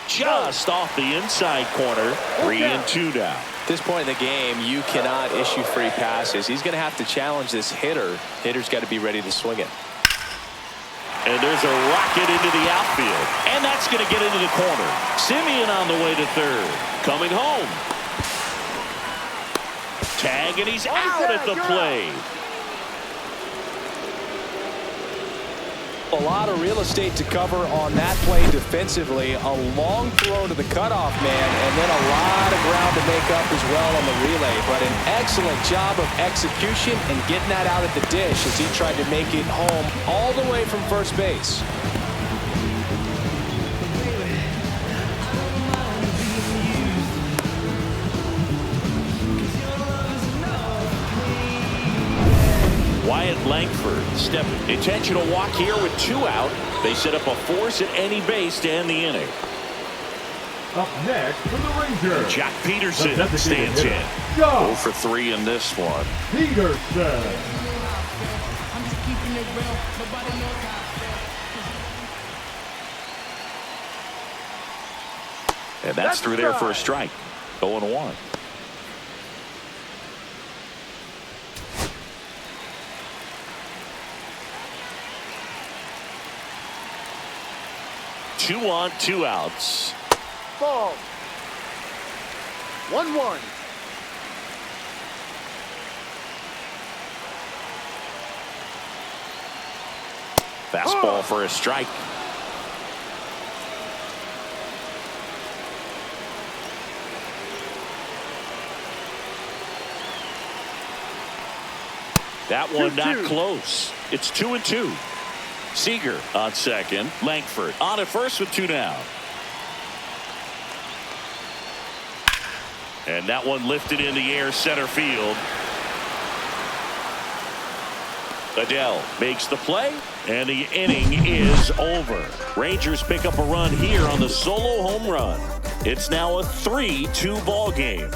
Just off the inside corner. 3-2 now. At this point in the game, you cannot issue free passes. He's going to have to challenge this hitter. Hitter's got to be ready to swing it. And there's a rocket into the outfield. And that's going to get into the corner. Simeon on the way to third. Coming home. Tag, and he's out at the plate. A lot of real estate to cover on that play defensively. A long throw to the cutoff man, and then a lot of ground to make up as well on the relay. But an excellent job of execution and getting that out at the dish as he tried to make it home all the way from first base. Wyatt Langford stepping. Intentional walk here with 2 out. They set up a force at any base to end the inning. Up next for the Rangers, Jack Peterson the designated stands hitter, in. Joe 0 for 3 in this one. Peterson. I'm just keeping it real. Nobody knows how I feel. And that's through there for a strike. 0-1. Two on, 2 outs. Ball. 1-1. Fastball for a strike. That one not close. It's 2-2. Seager on second. Langford on at first with 2 down. And that one lifted in the air center field. Adele makes the play, and the inning is over. Rangers pick up a run here on the solo home run. It's now a 3-2 ball game.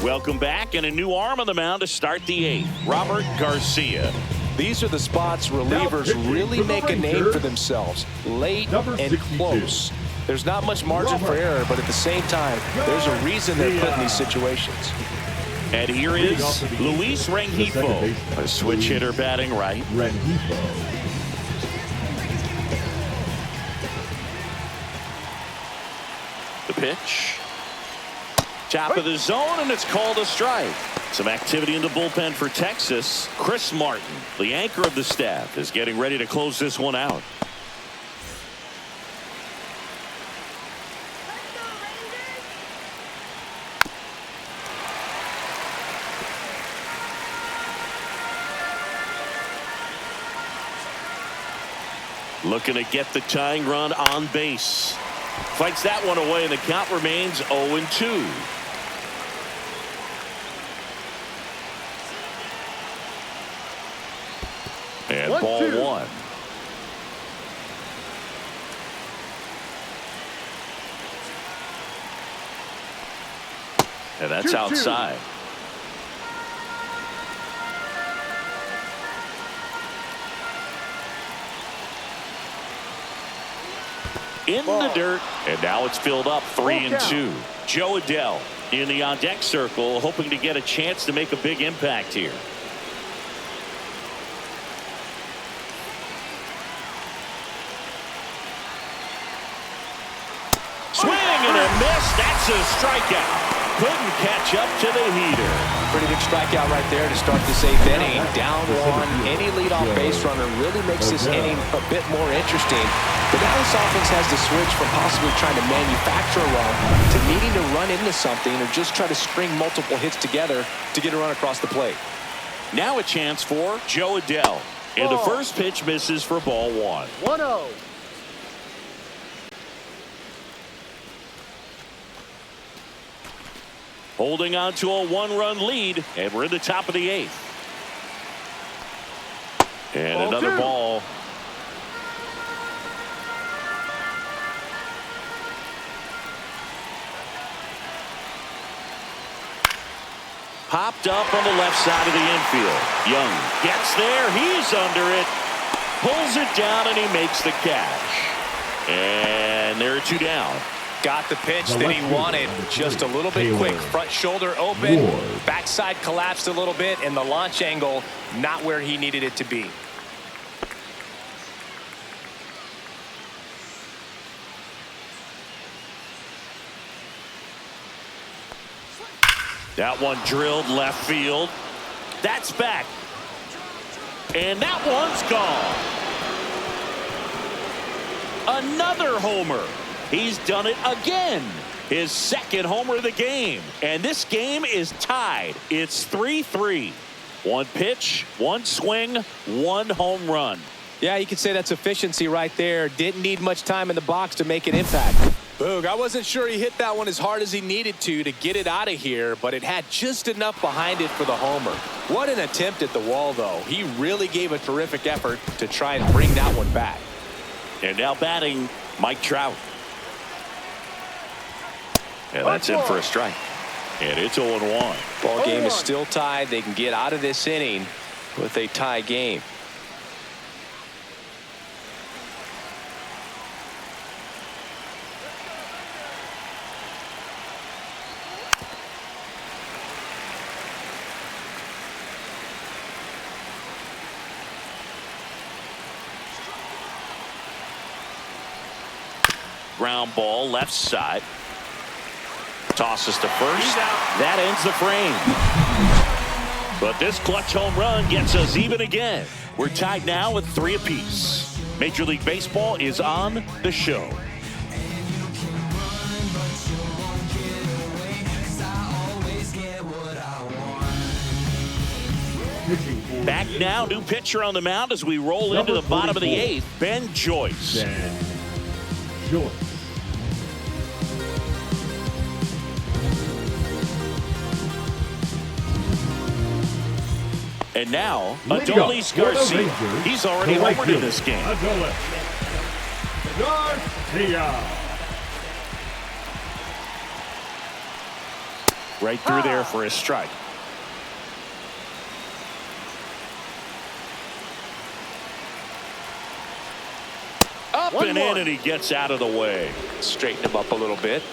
Welcome back, and a new arm on the mound to start the 8th. Robert Garcia. These are the spots relievers really make a name for themselves. Late and close. There's not much margin for error, but at the same time, there's a reason they're put in these situations. And here is Luis Rengifo, a switch hitter batting right. The pitch. Top of the zone, and it's called a strike. Some activity in the bullpen for Texas. Chris Martin, the anchor of the staff, is getting ready to close this one out. Looking to get the tying run on base. Fights that one away, and the count remains 0-2. And ball 1. And that's outside. In the dirt, and now it's filled up 3-2. Joe Adele in the on-deck circle, hoping to get a chance to make a big impact here. Swing and a miss. That's a strikeout. Couldn't catch up to the heater. Pretty big strikeout right there to start this 8th inning. Down 1. Any leadoff base runner really makes this inning a bit more interesting. The Dallas offense has to switch from possibly trying to manufacture a run to needing to run into something or just try to string multiple hits together to get a run across the plate. Now a chance for Joe Adele. And the first pitch misses for ball 1. 1-0. Holding on to a 1-run lead, and we're in the top of the 8th. And another ball. Popped up on the left side of the infield. Young gets there. He's under it. Pulls it down, and he makes the catch. And there are 2 down. Got the pitch that he wanted. Just a little bit quick. Front shoulder open. Backside collapsed a little bit, and the launch angle not where he needed it to be. That one drilled left field. That's back. And that one's gone. Another homer. He's done it again. His second homer of the game. And this game is tied. It's 3-3. 1 pitch, 1 swing, 1 home run. Yeah, you could say that's efficiency right there. Didn't need much time in the box to make an impact. Boog, I wasn't sure he hit that one as hard as he needed to get it out of here, but it had just enough behind it for the homer. What an attempt at the wall, though. He really gave a terrific effort to try and bring that one back. And now batting, Mike Trout. And that's in for a strike. And it's 0-1. Ball game is still tied. They can get out of this inning with a tie game. Ground ball left side. Tosses to first. That ends the frame. But this clutch home run gets us even again. We're tied now with 3 apiece. Major League Baseball is on the show. Pitching for Back the now, Angels, new pitcher on the mound as we roll into the Number bottom of the 44. eighth, Ben Joyce. Ben Joyce. And now, Leading Adolis up for the Garcia. Rangers, He's already the right homered in fielder, this game. Adolis Garcia. Right through there for a strike. Up and in, and he gets out of the way. Straighten him up a little bit.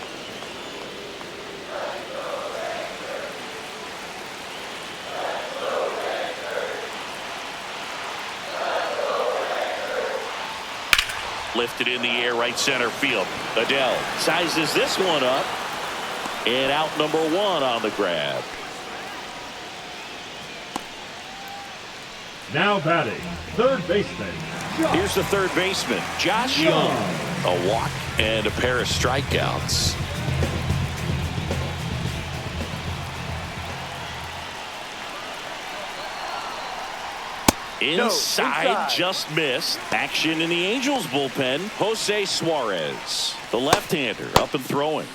Lifted in the air, right center field. Adele sizes this one up. And out number one on the grab. Now batting, third baseman. Here's the third baseman, Josh Young. A walk and a pair of strikeouts. Inside, just missed. Action in the Angels bullpen. Jose Suarez, the left-hander, up and throwing.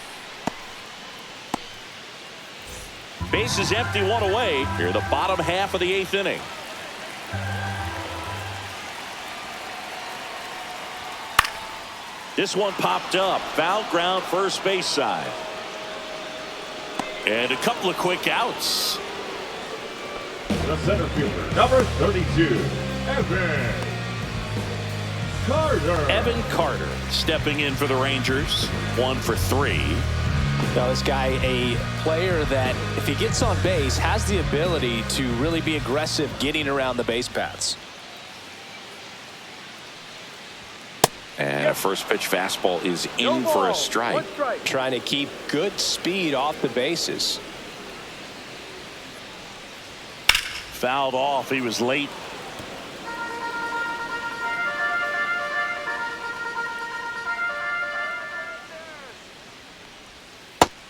Base is empty, one away. Here, the bottom half of the eighth inning. This one popped up. Foul ground, first base side. And a couple of quick outs. The center fielder, number 32, Evan Carter. Evan Carter stepping in for the Rangers. 1 for 3. Now, this guy, a player that, if he gets on base, has the ability to really be aggressive getting around the base paths. And a first pitch fastball is in for a strike. Trying to keep good speed off the bases. Fouled off. He was late.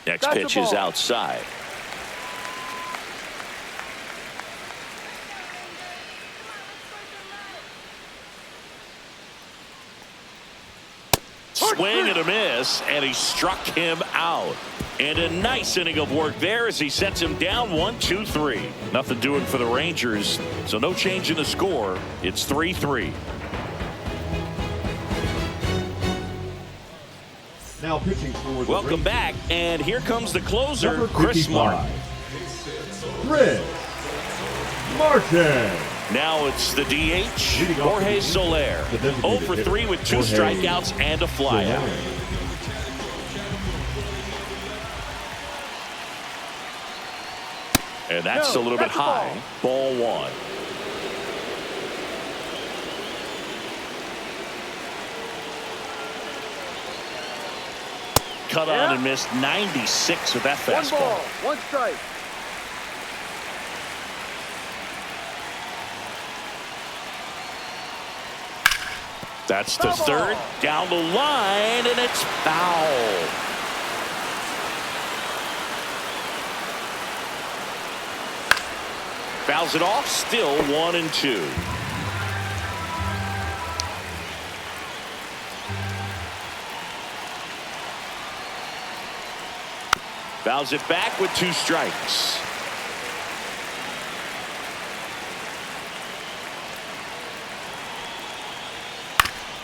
Next pitch is outside. Swing and a miss, and he struck him out. And a nice inning of work there as he sets him down 1-2-3. Nothing doing for the Rangers, so no change in the score. It's 3-3. Now pitching for the Welcome Rangers, back, and here comes the closer, number Chris 55, Martin. Chris Martin. Now it's the DH, Leading off Jorge the Soler. the 0 for 3 with 2 Jorge strikeouts and a flyout. And that's a little bit high. Ball 1. Cut on and missed 96 with that fastball. 1 ball, 1 strike. That's the third, down the line, and it's foul. Fouls it off, still 1-2. Fouls it back with 2 strikes.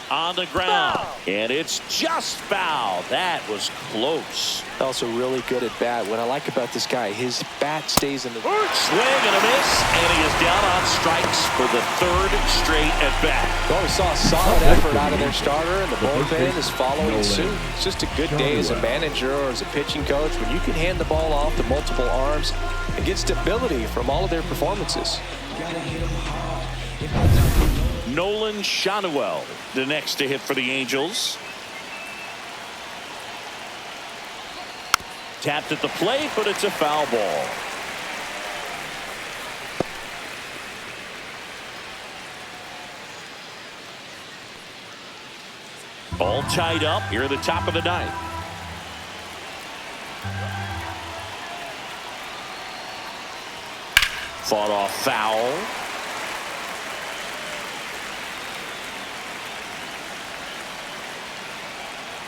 On the ground, and it's just foul. That was close. Also really good at bat. What I like about this guy, his bat stays in the Swing and a miss, and he is down on strikes for the 3rd straight at bat. Well, we saw a solid effort out of their starter, and the bullpen is following suit. It's just a good day as a manager or as a pitching coach when you can hand the ball off to multiple arms and get stability from all of their performances. Nolan Shanuel, the next to hit for the Angels. Tapped at the plate, but it's a foul ball. All tied up here at the top of the 9th. Fought off foul.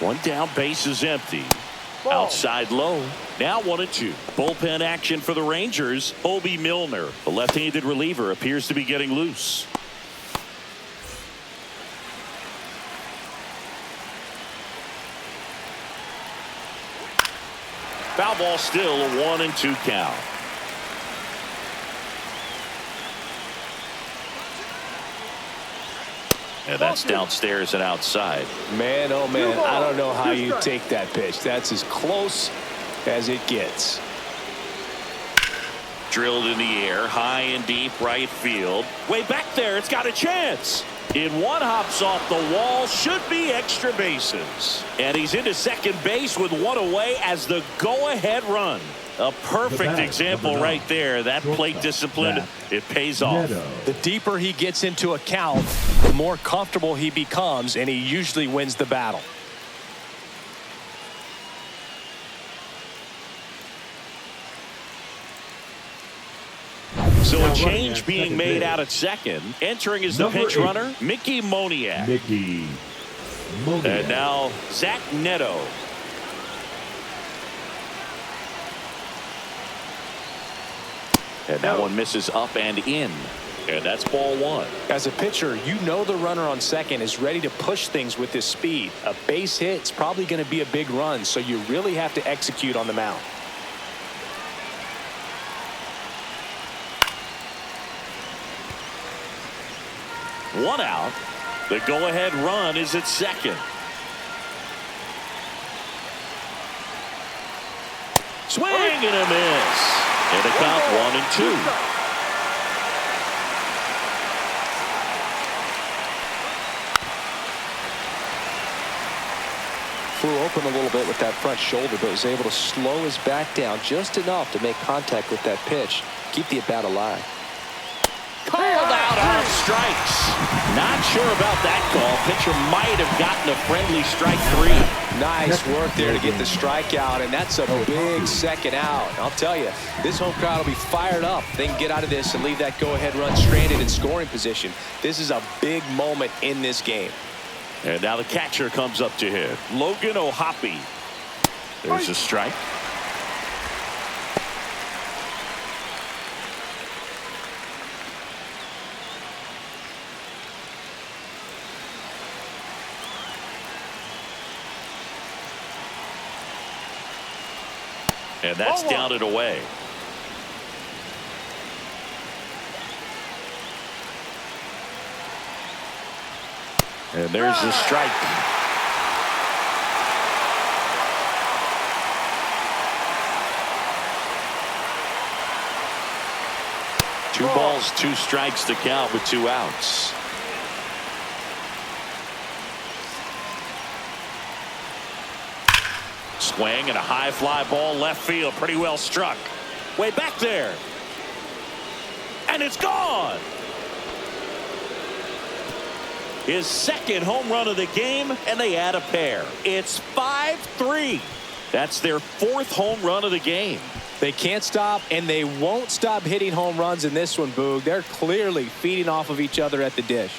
One down, base is empty. Ball. Outside low. Now 1-2. Bullpen action for the Rangers. Obi Milner, the left-handed reliever, appears to be getting loose. Foul ball, still a 1-2 count. And that's downstairs and outside. Man, oh man, I don't know how you take that pitch. That's as close as it gets. Drilled in the air, high and deep right field. Way back there, it's got a chance. In one, hops off the wall, should be extra bases. And he's into second base with one away as the go-ahead run. A perfect example right there. That plate discipline, it pays off. The deeper he gets into a count, the more comfortable he becomes, and he usually wins the battle. So a change being made out at second. Entering is the pinch runner, Mickey Moniak. And now Zach Neto. And that one misses up and in. And that's ball one. As a pitcher, you know the runner on second is ready to push things with his speed. A base hit's probably going to be a big run, so you really have to execute on the mound. One out. The go-ahead run is at second. Swing and a miss. And a count 1-2. Flew open a little bit with that front shoulder, but was able to slow his back down just enough to make contact with that pitch. Keep the at-bat alive. Called out on strikes. Not sure about that call. Pitcher might have gotten a friendly strike three. Nice work there to get the strikeout, and that's a big second out. I'll tell you, this home crowd will be fired up. They can get out of this and leave that go-ahead run stranded in scoring position. This is a big moment in this game. And now the catcher comes up to hit. Logan O'Hoppe. There's a strike. And that's down and away. And there's the strike. Two balls, two strikes to count with 2 outs. Swing and a high fly ball left field. Pretty well struck. Way back there. And it's gone. His second home run of the game, and they add a pair. It's 5-3. That's their 4th home run of the game. They can't stop, and they won't stop hitting home runs in this one, Boog. They're clearly feeding off of each other at the dish.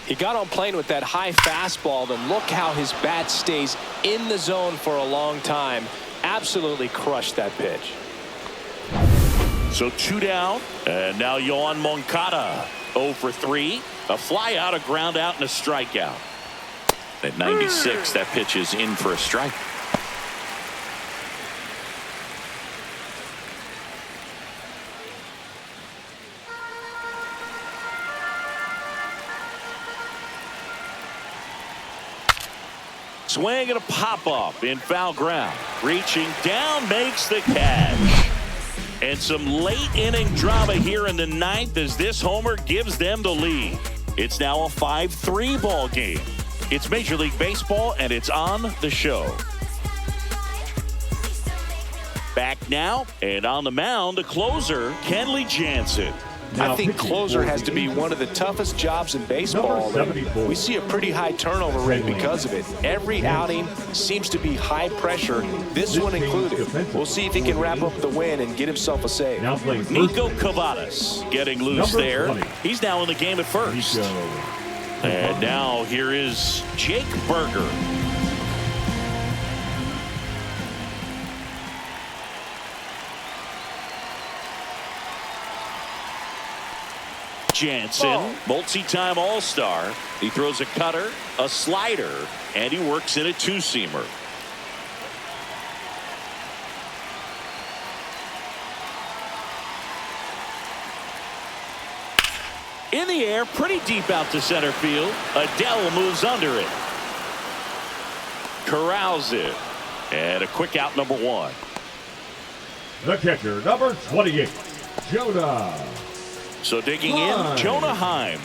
He got on plane with that high fastball, then look how his bat stays in the zone for a long time. Absolutely crushed that pitch. So 2 down, and now Yoan Moncada 0 for 3. A fly out, a ground out, and a strikeout. At 96, that pitch is in for a strike. Swing and a pop-up in foul ground. Reaching down, makes the catch. And some late inning drama here in the 9th as this homer gives them the lead. It's now a 5-3 ball game. It's Major League Baseball, and it's on the show. Back now, and on the mound, the closer, Kenley Jansen. Now I think pitching closer for has the to be Angels, one of the toughest jobs in baseball. Number 74. We see a pretty high turnover rate because of it. Every outing seems to be high pressure, this one included. We'll see if he can wrap up the win and get himself a save. Now playing first Nico base, Cavadas getting loose Number there. 20. He's now in the game at first. Nico. And now here is Jake Berger. Jansen, multi-time All-Star. He throws a cutter, a slider, and he works in a two-seamer. In the air, pretty deep out to center field. Adele moves under it. Corrals it. And a quick out, number one. The catcher, number 28, Jonah. So digging in, Jonah Heim.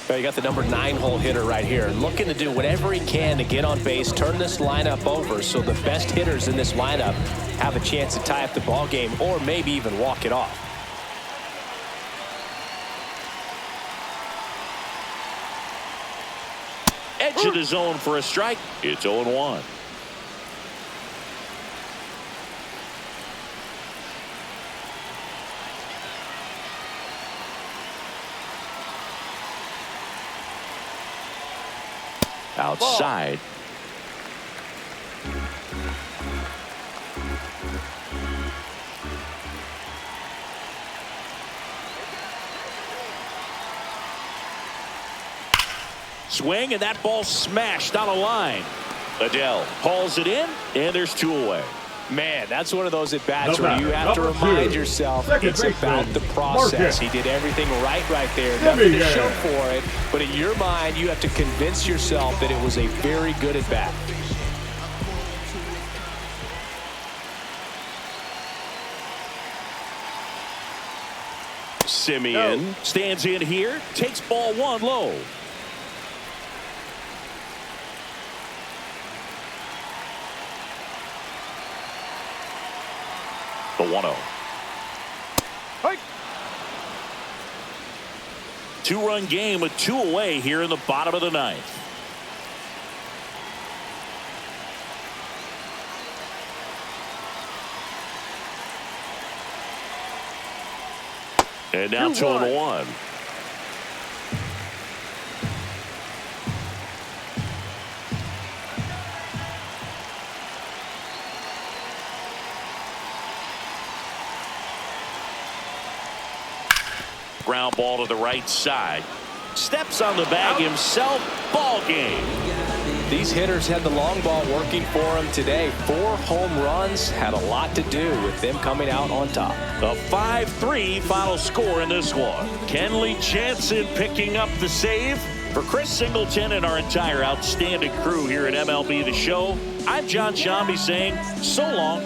You got the number 9 hole hitter right here, looking to do whatever he can to get on base, turn this lineup over so the best hitters in this lineup have a chance to tie up the ball game or maybe even walk it off. Edge of the zone for a strike. It's 0-1. Outside. Swing, and that ball smashed on a line. Adele hauls it in, and there's 2 away. Man, that's one of those at-bats No where you matter. have to Number remind 2, yourself second it's baseman, about the process. Marcus. He did everything right there. Nothing to Jimmy, show for it, but in your mind, you have to convince yourself that it was a very good at-bat. Simeon stands in here, takes ball 1 low. The 1-0. Hey. 2-run game with 2 away here in the bottom of the 9th. And now 2-1. Ground ball to the right side. Steps on the bag himself. Ball game. These hitters had the long ball working for them today. 4 home runs had a lot to do with them coming out on top. A 5-3 final score in this one. Kenley Jansen picking up the save. For Chris Singleton and our entire outstanding crew here at MLB The Show, I'm John Shambi saying so long.